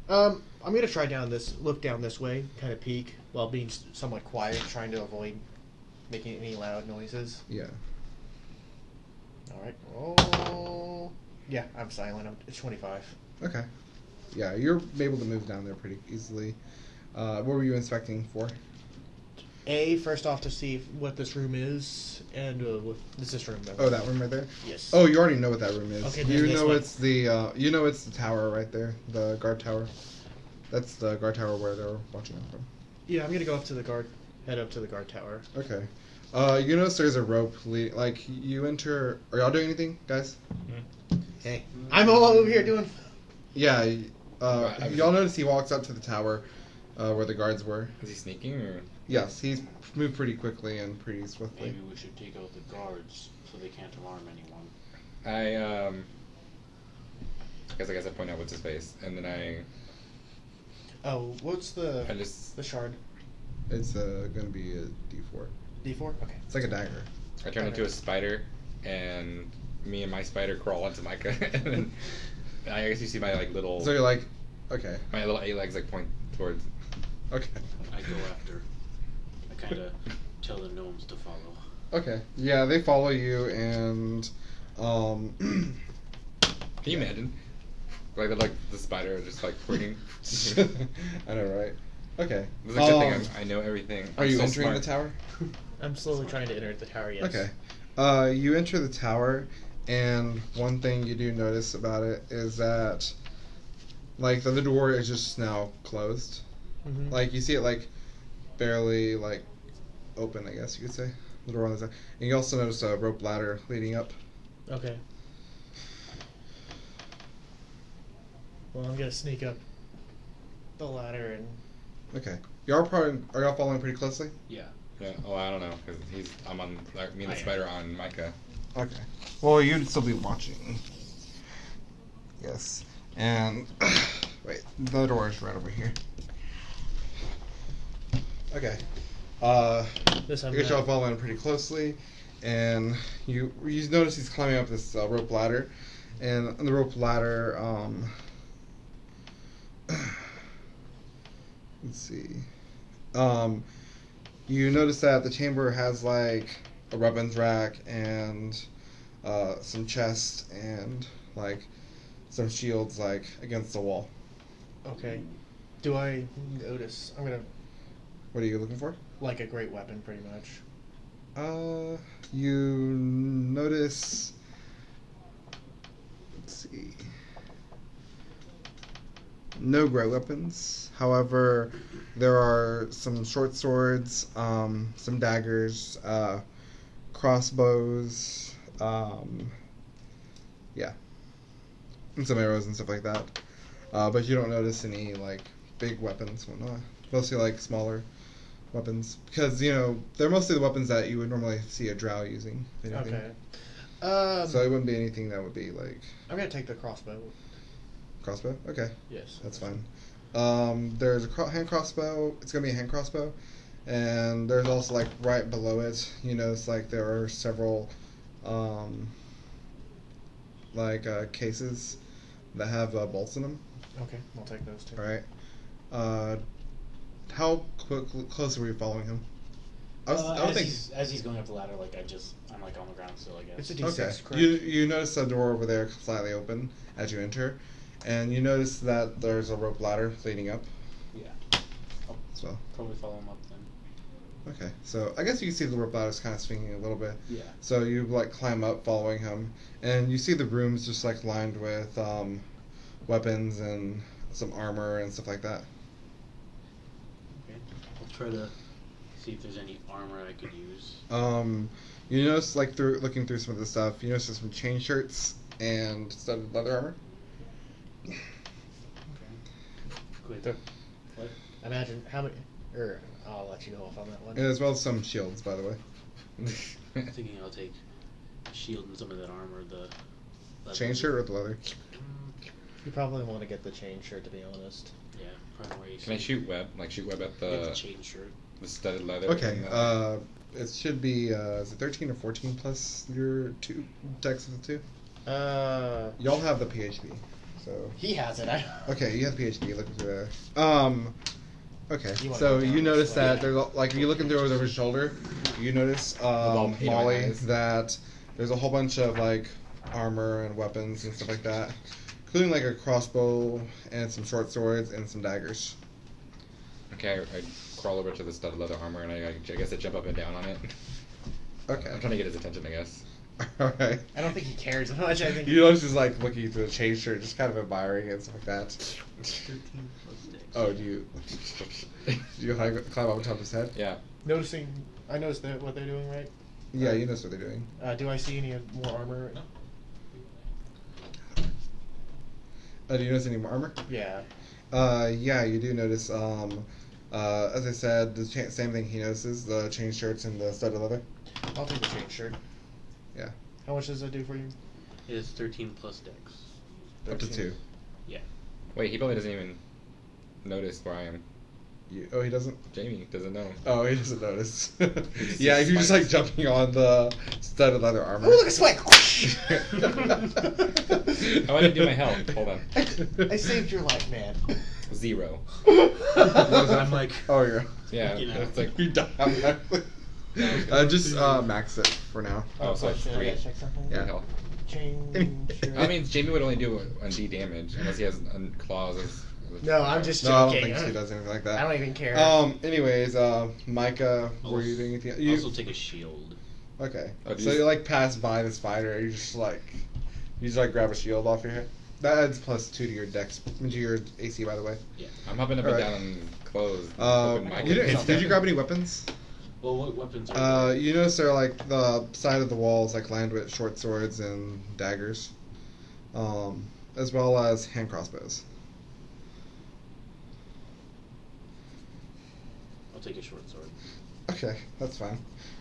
I'm gonna try look down this way, kind of peek, while being somewhat quiet, trying to avoid making any loud noises. Yeah. Alright. Oh. Yeah, I'm silent. It's 25. Okay. Yeah, you're able to move down there pretty easily. What were you inspecting for? First off, to see what this room is, and this room. Oh, that room right there. Yes. Oh, you already know what that room is. Okay, then you this know one. it's the tower right there, the guard tower. That's the guard tower where they're watching out from. Yeah, I'm gonna go head up to the guard tower. Okay. You notice there's a rope like you enter. Are y'all doing anything, guys? Hey, I'm all over here doing. Yeah. Y'all notice he walks up to the tower, where the guards were. Is he sneaking or? Yes, he's moved pretty quickly and pretty swiftly. Maybe we should take out the guards so they can't alarm anyone. I guess I point out what's his face, and then Oh, what's the I just shard? It's gonna be a D4. D4? Okay. It's like a dagger. I turn into a spider, and me and my spider crawl onto Micah, and then I guess you see my like little So you're like, okay, my little 8 legs like point towards. okay, I go after. I kind of tell the gnomes to follow. okay. Yeah, they follow you, and Can you imagine? Like the spider just like pointing. I know, right? Okay. It's a good thing I know everything. Are I'm you so entering smart. the tower? I'm slowly trying to enter the tower, yes. Okay. You enter the tower, and one thing you do notice about it is that, like, the door is just now closed. Mm-hmm. Like, you see it, like, barely, like, open, I guess you could say. The door on the side. And you also notice a rope ladder leading up. Okay. Well, I'm gonna sneak up the ladder and... Okay. Are y'all following pretty closely? Yeah. Yeah. Oh, I don't know because I'm on like, me and the spider on Micah. Okay. Well, you'd still be watching. Yes. And wait, the door is right over here. Okay. This I I'm guess y'all not- following pretty closely, and you notice he's climbing up this rope ladder, and on the rope ladder, let's see. You notice that the chamber has like a weapons rack and some chests and like some shields like against the wall. Okay. Do I notice... I'm gonna... What are you looking for? Like a great weapon, pretty much. You notice. Let's see. No great weapons. However, there are some short swords, some daggers, crossbows, yeah, and some arrows and stuff like that. But you don't notice any like big weapons, whatnot. Mostly like smaller weapons, because they're mostly the weapons that you would normally see a drow using. if anything. Okay. So it wouldn't be anything that would be like I'm gonna take the crossbow. crossbow. Okay, Yes. that's fine. There's a hand crossbow. It's gonna be a hand crossbow, and there's also like right below it. You notice like there are several cases that have bolts in them. Okay, I'll take those two. All right. How close were you following him? I would think. As he's going up the ladder, like I'm like on the ground still, I guess. It's a D6, Okay. correct? You notice the door over there slightly open as you enter, and you notice that there's a rope ladder leading up Yeah. I'll as well. probably follow him up then. Okay, so I guess you can see the rope ladder's kind of swinging a little bit. Yeah. So you like climb up, following him, and you see the rooms just like lined with weapons and some armor and stuff like that. Okay. I'll try to see if there's any armor I could use. You notice like looking through some of the stuff, you notice there's some chain shirts and studded leather armor. Okay. Quick. There- What? Imagine how many... I'll let you go off on that one. And as well as some shields, by the way. I'm thinking I'll take a shield and some of that armor. The leather. Chain shirt with leather. You probably want to get the chain shirt, to be honest. Yeah, probably more useful. Can I shoot web? Like shoot web at Get the the chain shirt. studded leather? Okay, and it should be, is it 13 or 14 plus your 2 decks of the 2? Y'all have the PHP, so... He has it. Okay, you have PHP, looking through there. Okay, You wanna so go down you notice this that way? there's, like, you're looking through over his shoulder, you notice, all paint on Molly, eyes. that there's a whole bunch of, like, armor and weapons and stuff like that, including, like, a crossbow and some short swords and some daggers. Okay, I crawl over to the studded leather armor and I guess I jump up and down on it. Okay. I'm trying to get his attention, I guess. Alright. I don't think he cares as much. I think You notice he's, like, looking through the chain shirt, just kind of admiring it and stuff like that. 13 plus 6. Oh, do you climb up on top of his head? Yeah. noticing. I noticed what they're doing, right? Yeah, you notice what they're doing. Do I see any more armor? Do you notice any more armor? Yeah. Yeah, you do notice, as I said, the same thing he notices, the chain shirts and the studded leather. I'll take the chain shirt. Yeah. How much does that do for you? It is 13 plus dex. Up to 2. Yeah. Wait, he probably doesn't even. notice where I am. Oh, he doesn't. Jamie doesn't know. Oh, he doesn't notice. Yeah, you're just like jumping on the studded leather armor. Oh, look, a spike! I want to do my health. Hold on. I saved your life, man. 0. I'm like, Oh, yeah. Yeah, You know. it's like You die. Just max it for now. Oh, so question, I 3. gotta check something. Yeah. Health. Change your... I mean, Jamie would only do 1d damage unless he has claws. No, I'm just No, I don't joking. think she does anything like that. I don't even care. Anyways, Micah, were you doing anything? You also take a shield. okay? Oh, So you like pass by the spider. You just grab a shield off your head. That adds +2 to your dex, to your AC, by the way. I'm hopping up All and right. down on clothes. Did you grab any weapons? Well, what weapons are there? You notice they're like the side of the walls, like lined with short swords and daggers, as well as hand crossbows. I'll take a short sword. Okay, that's fine.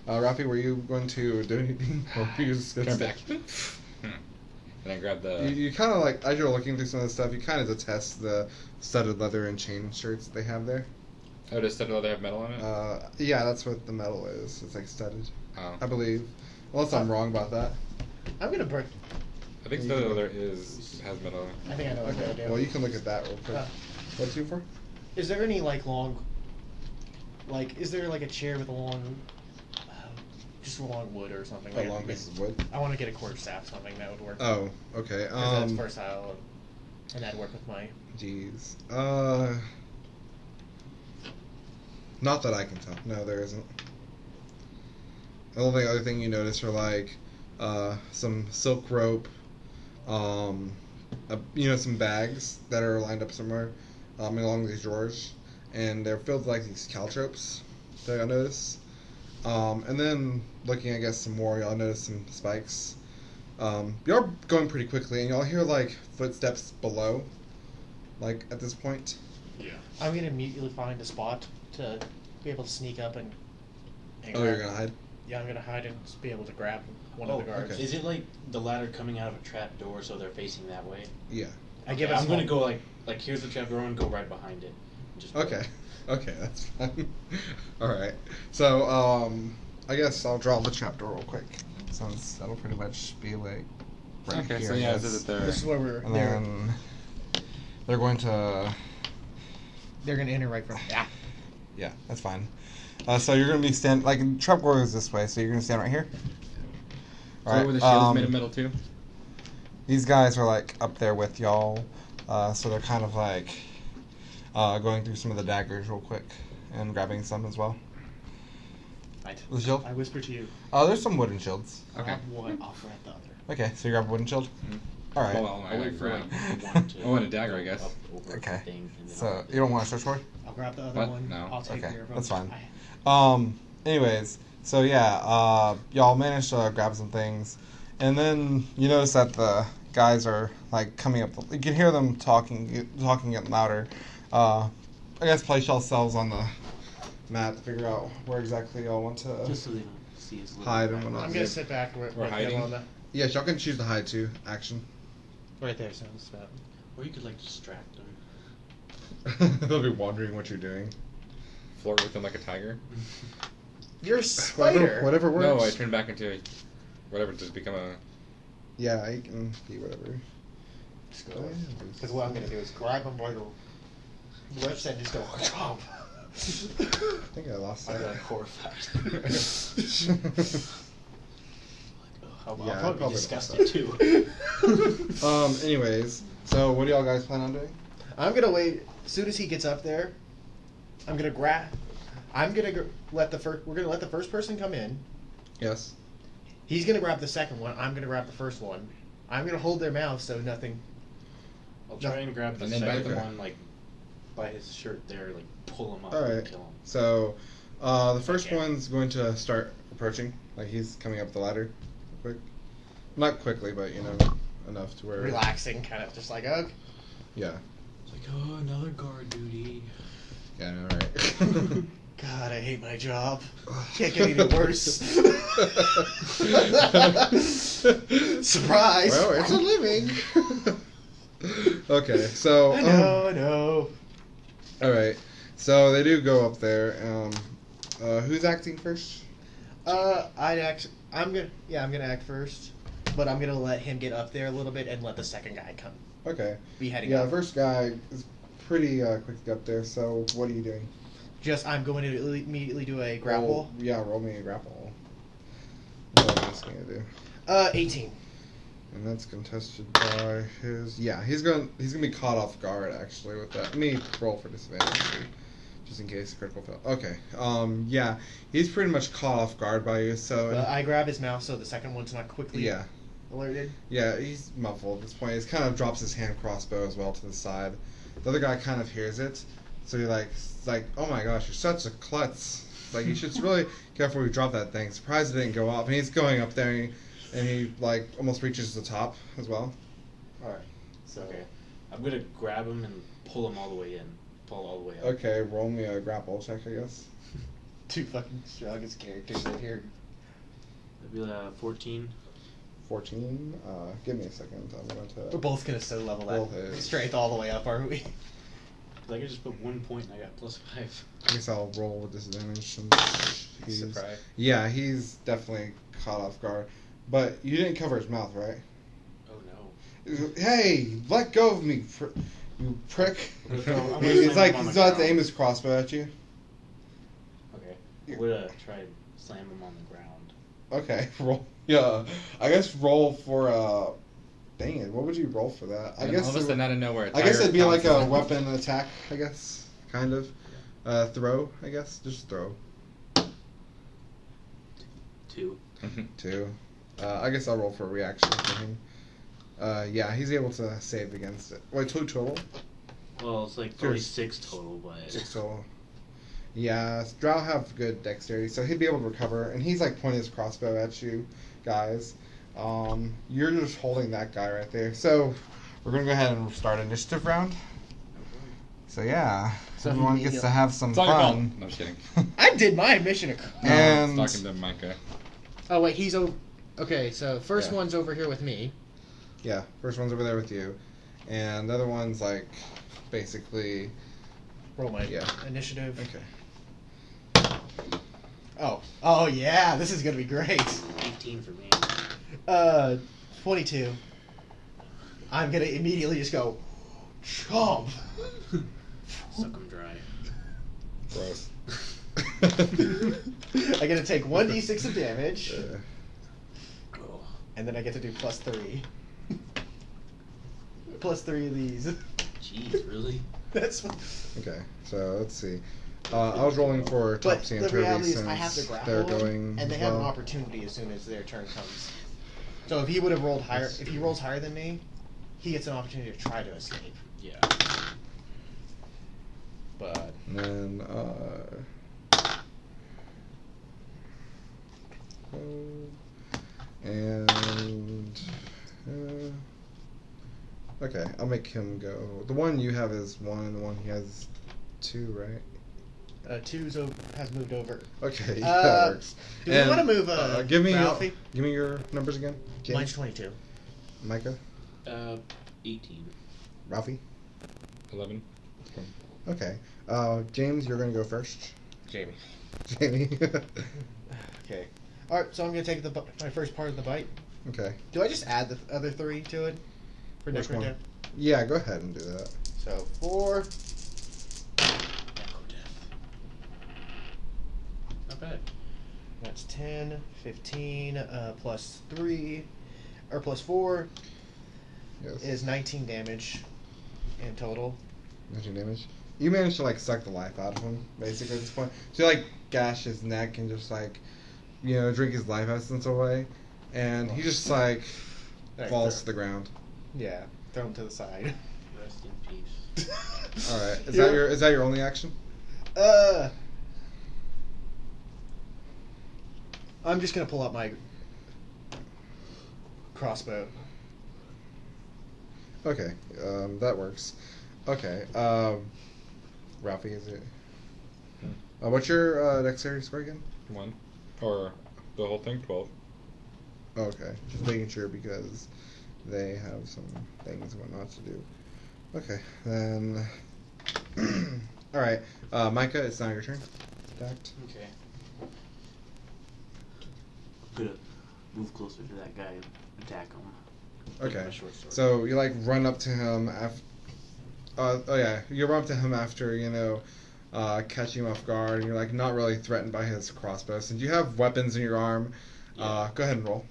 Ralphii, were you going to do anything, or were you just going Turn to back. And I grab the. You kind of like, as you're looking through some of the stuff, you kind of detest the studded leather and chain shirts that they have there. Oh, does studded leather have metal on it? Yeah, that's what the metal is. It's like studded, Oh. I believe. Unless I'm wrong about that. I'm gonna break. I think studded leather has metal on it. I think I know what I'm gonna do. Well, you can look at that real quick. What's you for? Is there any like long, is there like a chair with a long, just a long wood or something? A Like long piece of wood. I want to get a quarterstaff, something that would work. Oh, okay. 'Cause that's versatile, and that'd work with my. Jeez. Not that I can tell. No, there isn't. The only other thing you notice are like some silk rope, some bags that are lined up somewhere along these drawers, and they're filled with like these caltropes that y'all notice. And then looking, I guess, some more, y'all notice some spikes. Y'all are going pretty quickly, and y'all hear like footsteps below, like at this point. Yeah. I'm gonna immediately find a spot to be able to sneak up and. Oh, you're gonna hide? Yeah, I'm gonna hide and just be able to grab one of the guards. okay. Is it like the ladder coming out of a trap door, so they're facing that way? Yeah. I give Okay, it. I'm gonna go like here's the trap door and go right behind it. Just Okay. Okay, that's fine. Alright. So, I guess I'll draw the trapdoor real quick. Since that'll pretty much be like right Okay, here. so I yeah, guess. this is there. This is where we're. And then they're going to. They're gonna enter right from. Yeah. Yeah, that's fine. So you're gonna be trapdoor is this way, so you're gonna stand right here. So were the shields made of metal too? These guys are like up there with y'all, so they're kind of like going through some of the daggers real quick and grabbing some as well. Right. The shield? I whisper to you. There's some wooden shields. I'll Okay. have one. I'll grab the other. Okay, so you grab a wooden shield. Mhm. All right. Well, I I'll like wait for grab. one to I want a dagger, I guess. up over Okay. the thing, and then So I'll- you don't want a short sword? I'll grab the other What? one. No. I'll take Okay, care of them. that's fine. Anyways, so yeah, y'all managed to grab some things, and then you notice that the guys are like coming up. You can hear them talking, getting louder. I guess place yourselves on the map to figure out where exactly y'all want to. just so they don't see us. Hide and whatnot. I'm gonna sit back We're with them hiding? on the. Yes, y'all can choose to hide too. Action. Right there sounds about. Or you could like distract them. They'll be wondering what you're doing. Flirt with them like a tiger? You're a spider. Whatever works. No, I turn back into whatever, just become a. Yeah, you can be whatever. Just go. Because what I'm gonna do is grab them by the lips and just go. Chomp. I think I lost I'd be that. like horrified. I'll Yeah, I'd probably be probably disgusted too. Anyways, so what do y'all guys plan on doing? I'm gonna wait. As soon as he gets up there, I'm gonna grab. I'm gonna let the first. We're gonna let the first person come in. Yes. He's gonna grab the second one. I'm gonna grab the first one. I'm gonna hold their mouth so nothing. I'll try and grab the And then second bite them. one, like by his shirt there, like pull him up All and right. kill him. So, the first Okay. one's going to start approaching. Like he's coming up the ladder, quick. Not quickly, but enough to where. Relaxing, kind of just like, oh. Yeah. It's like, oh, another guard duty. Yeah. I know, right. God, I hate my job. Can't get any worse. Surprise! Well, it's a living. Okay, so I know. All right. So they do go up there. Who's acting first? I'd act. I'm gonna act first, but I'm gonna let him get up there a little bit and let the second guy come. Okay. Be heading Yeah, up. the first guy is pretty quick to get up there. So what are you doing? I'm going to immediately do a grapple. Roll me a grapple. What am I just gonna do? 18. And that's contested by his. Yeah, he's gonna be caught off guard actually with that. Let me roll for disadvantage too, just in case critical fail. Okay. Yeah, he's pretty much caught off guard by you. So. I grab his mouth so the second one's not quickly Yeah. alerted. Yeah, he's muffled at this point. He kind of drops his hand crossbow as well to the side. The other guy kind of hears it, so he's like, oh my gosh, you're such a klutz. Like you should really careful when you drop that thing. Surprised it didn't go up. And he's going up there. And he like almost reaches the top as well. Alright. So Okay. I'm gonna grab him and pull him all the way in. Pull all the way up. Okay, roll me a grapple check, I guess. two fucking strongest characters in here. That'd be 14. 14. Give me a second. I'm going We're to. both gonna so level Roll that his. strength all the way up, aren't we? 'Cause I could just put 1 point and I got +5. I guess I'll roll with disadvantage since he's. Surprise. Yeah, he's definitely caught off guard. But you didn't cover his mouth, right? Oh no. Hey, let go of me, you prick. I'm gonna It's slam like him on he's the about to ground. aim his crossbow at you. Okay. I'm gonna try and slam him on the ground. Okay, roll. Yeah, I guess roll for dang it, what would you roll for that? I And guess. all of a sudden, out of nowhere, I guess it'd be like a pounces. weapon attack. I guess, kind of. Throw. I guess just throw. 2. 2. I guess I'll roll for a reaction for him. Yeah, he's able to save against it. Wait, 2 total? Well, it's like Sure. 6 total, but 6 total. Yeah, Drow have good dexterity, so he'd be able to recover. And he's like pointing his crossbow at you, guys. You're just holding that guy right there. So we're gonna go ahead and start initiative round. So yeah, So everyone he gets immediately- to have some It's all your fault. fun. No, I'm just kidding. I did my mission. No, And I was talking to Micah. Oh wait, he's over. Okay, so first Yeah. one's over here with me. yeah, first one's over there with you, and the other one's like basically Roll my Yeah. initiative. okay. Oh yeah, this is gonna be great. 18 for me. 22. I'm gonna immediately just go, chomp. Suck him dry. Gross. I get to take 1d6 of damage, Oh. and then I get to do +3. +3 of these. Jeez, really? That's what. Okay, so let's see. I was rolling for But Topsy the and Toby reality is, since I have to grapple they're him, going. and they as have an well. opportunity as soon as their turn comes. So if he would have rolled higher, if he rolls higher than me, he gets an opportunity to try to escape. Yeah. But And then, and okay, I'll make him go. The one you have is 1, the one he has 2, right? 2's has moved over. Okay, yeah, Uh, that works. Do we want to move give me Ralphii? give me your numbers again. James? Mine's 22. Micah, 18. Ralphie. 11. Okay, James, you're gonna go first. Jamie. Jamie. Okay. Alright, so I'm going to take my first part of the bite. Okay. Do I just add the other 3 to it? For Which one? Necrodeath? Yeah, go ahead and do that. So 4. Necrodeath. Not bad. That's 10, 15, plus 3, or plus 4 Yes. is 19 damage in total. 19 damage. You managed to like suck the life out of him, basically at this point. So you like gash his neck and just like, you know, drink his life essence away, and he just like falls to the ground. Yeah, throw him to the side. Rest in peace. All right, is Yeah. that your only action? I'm just gonna pull out my crossbow. Okay, that works. Okay, Ralphie, is it? What's your dexterity score again? 1. Or the whole thing, 12. Okay, just making sure because they have some things and whatnot to do. Okay, then Alright, Micah, it's now your turn. Attacked. Okay. I'm gonna move closer to that guy and attack him. With Okay. my short sword. So you like run up to him you run up to him after, catching him off guard, and you're like not really threatened by his crossbow. Since you have weapons in your arm, Yeah. go ahead and roll.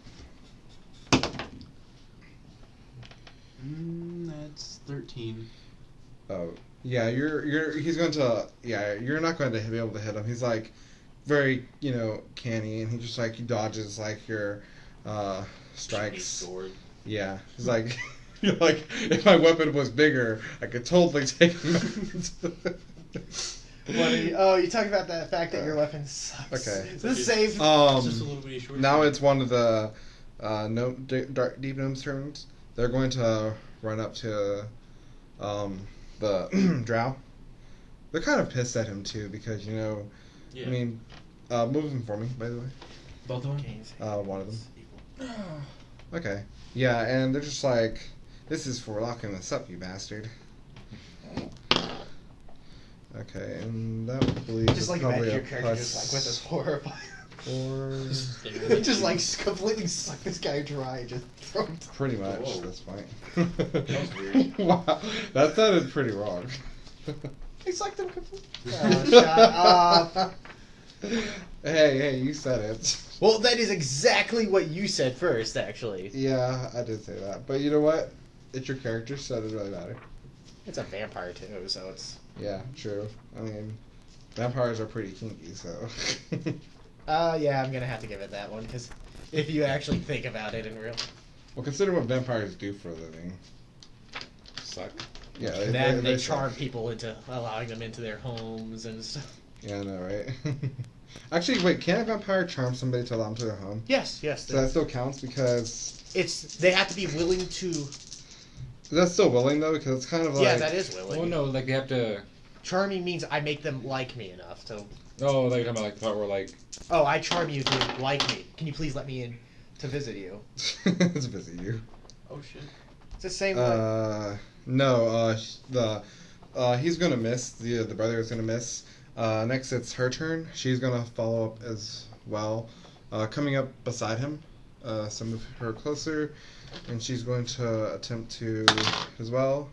That's 13. Oh, yeah, you're not going to be able to hit him. He's like very, canny, and he just like he dodges like your Shiny strikes. sword. Yeah, he's like you're like if my weapon was bigger, I could totally take him out. You talk about the fact that your weapon sucks. Okay. It's the same. It's just a little bit short. Now it's one of the Deep Gnome's turns. They're going to run up to the Drow. They're kind of pissed at him too because Yeah. I mean, move him for me, by the way. Both of them? One of them. Okay. Yeah, and they're just like, this is for locking us up, you bastard. Okay, and that would believe Just is like probably imagine a your character plus just like with this horrifying. 4. Just like completely suck this guy dry and just throw him. Pretty much, Whoa. that's fine. That was weird. Wow, that sounded pretty wrong. He sucked him completely. Oh, shut up. Hey, you said it. Well, that is exactly what you said first, actually. Yeah, I did say that. But you know what? It's your character, so it doesn't really matter. It's a vampire too, so it's. Yeah, true. I mean, vampires are pretty kinky, so. Yeah, I'm gonna have to give it that one because if you actually think about it in real. Well, consider what vampires do for a living. Suck. Yeah, And then they suck. charm people into allowing them into their homes and stuff. Yeah, I know, right? Actually, wait, can a vampire charm somebody to allow them to their home? Yes. So that still counts because... They have to be willing to. That's still willing, though, because it's kind of like... Yeah, that is willing. Well, no, like they have to. Charming means I make them like me enough. So, Oh, like you're talking about like the part where like. oh, I charm you to like me. Can you please let me in to visit you? It's busy, you. Oh shit. It's the same way. No, he's gonna miss. The brother is gonna miss. Next, it's her turn. She's gonna follow up as well. Coming up beside him, so move her closer, and she's going to attempt to as well.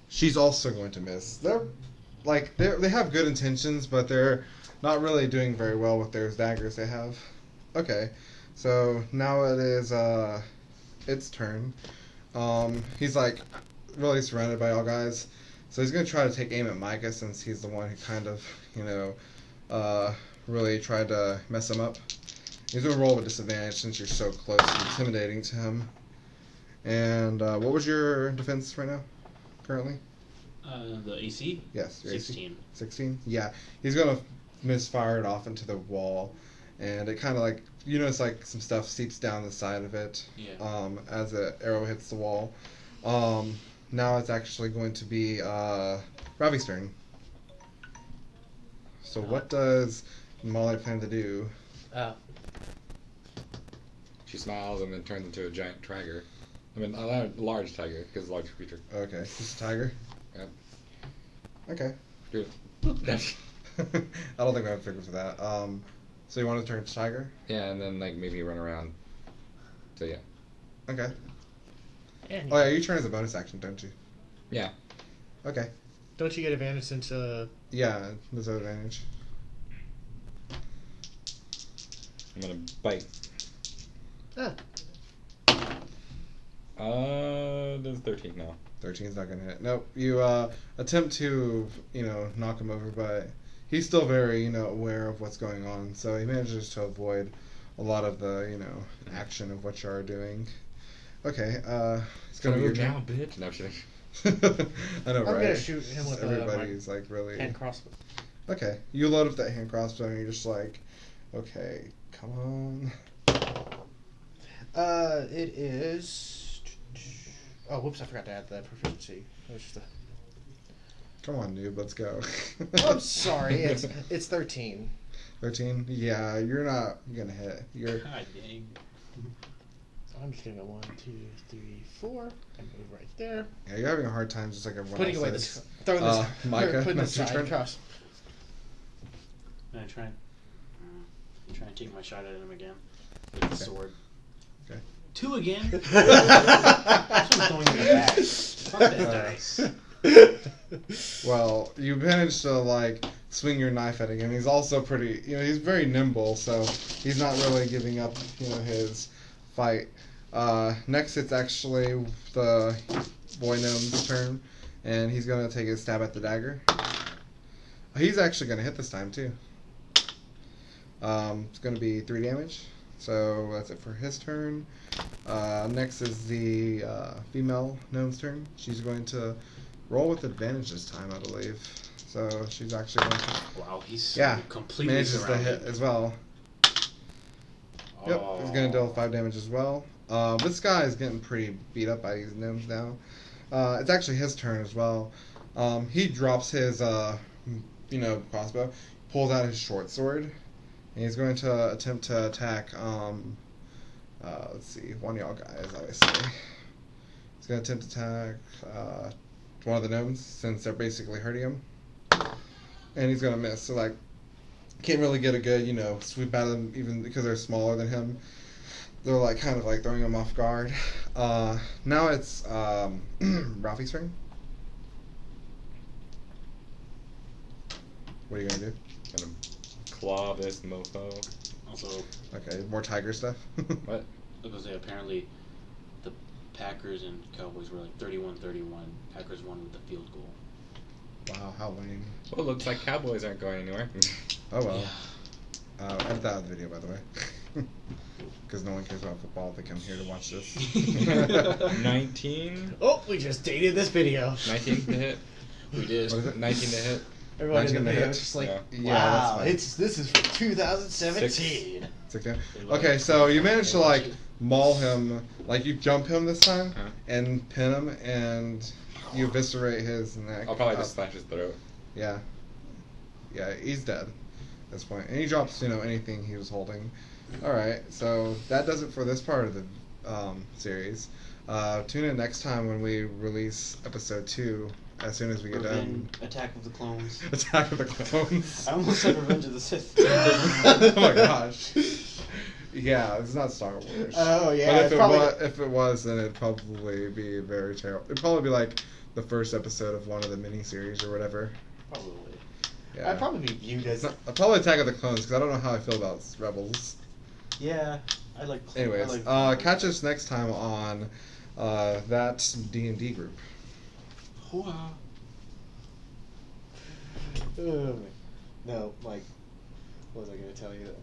She's also going to miss. They have good intentions, but they're not really doing very well with their daggers they have. Okay, so now it is its turn. He's like really surrounded by all guys, so he's gonna try to take aim at Micah since he's the one who kind of really tried to mess him up. He's gonna roll with disadvantage since you're so close and intimidating to him. And what was your defense right now, currently? The AC? Yes, your AC. 16. 16? Yeah, he's gonna misfire it off into the wall, and it kind of like notice like some stuff seeps down the side of it. Yeah. As the arrow hits the wall. Now it's actually going to be Ralphie's turn. So what does Mälli plan to do? She smiles and then turns into a giant tiger. I mean, a large tiger because a large creature. Okay, just a tiger. Yep. Okay. Do it. I don't think we have to figure for that. So you want to turn to tiger? Yeah, and then like maybe run around. So yeah. Okay. And Oh yeah, you turn as a bonus action, don't you? Yeah. Okay. don't you get advantage since Yeah, there's an advantage. I'm gonna bite. Ah. There's 13 now. 13's not gonna hit. Nope. You attempt to knock him over, but he's still very aware of what's going on, so he manages to avoid a lot of the action of what you are doing. Okay. It's gonna be your now, turn. bitch. No shit. I know, I'm right? gonna shoot him with Everybody's like really. hand crossbow. Okay, you load up that hand crossbow and you're just like, okay, come on. It is. Oh, whoops! I forgot to add the proficiency. It was just a... Come on, noob, let's go. Oh, I'm sorry. It's 13. 13? Yeah, you're not gonna hit. You're God dang. I'm just gonna go 1, 2, 3, 4, and move right there. Yeah, you're having a hard time just like everyone Putting else away is. this, throwing this, Micah, putting this that's your side turn. across. I'm gonna try and take my shot at him again with the sword. Okay. 2 again. This one's going in the back. Fuck that dice. Well, you managed to like swing your knife at him. He's also pretty, he's very nimble, so he's not really giving up, his fight. Next, it's actually the boy gnome's turn, and he's gonna take a stab at the dagger. He's actually gonna hit this time too. It's gonna be 3 damage. So that's it for his turn. Next is the female gnome's turn. She's going to roll with advantage this time, I believe. So she's actually going to... Wow, he's completely manages to surrounded. hit as well. Yep, he's going to deal 5 damage as well. This guy is getting pretty beat up by these gnomes now. It's actually his turn as well. He drops his, crossbow, pulls out his short sword, and he's going to attempt to attack, let's see, one of y'all guys, obviously. He's going to attempt to attack one of the gnomes, since they're basically hurting him. And he's going to miss, so, can't really get a good, sweep out of them, even because they're smaller than him. They're, kind of, throwing him off guard. Now it's, Ralphie's turn. What are you going to do? Gonna claw this mofo. Also, Okay, more tiger stuff. What? I was gonna say, apparently the Packers and Cowboys were 31-31. Packers won with the field goal. Wow, how lame. Well, it looks like Cowboys aren't going anywhere. Oh well. Yeah. Edit that out of the video, by the way. Because no one cares about football. They come here to watch this. 19? Oh, we just dated this video. 19 to hit? We did. What is it? 19 to hit? Everyone in the 19 to video hit? is just like, Yeah. Yeah, wow, that's this is from 2017. 16. Okay, so you managed to maul him, you jump him this time Huh? and pin him, and you eviscerate his neck. I'll probably just slash his throat. Yeah. Yeah, he's dead at this point. And he drops, anything he was holding. Alright, so that does it for this part of the series. Tune in next time when we release episode 2, as soon as we get done. Attack of the Clones. Attack of the Clones. I almost said Revenge of the Sith. Oh my gosh. Yeah, it's not Star Wars. Oh, yeah. But if it was, then it'd probably be very terrible. It'd probably be the first episode of one of the mini-series or whatever. Probably. Yeah. I'd probably be viewed as... Probably Attack of the Clones, because I don't know how I feel about Rebels. Yeah, I like. Anyways, catch us next time on that D&D group. Wow. No, Mike. What was I going to tell you?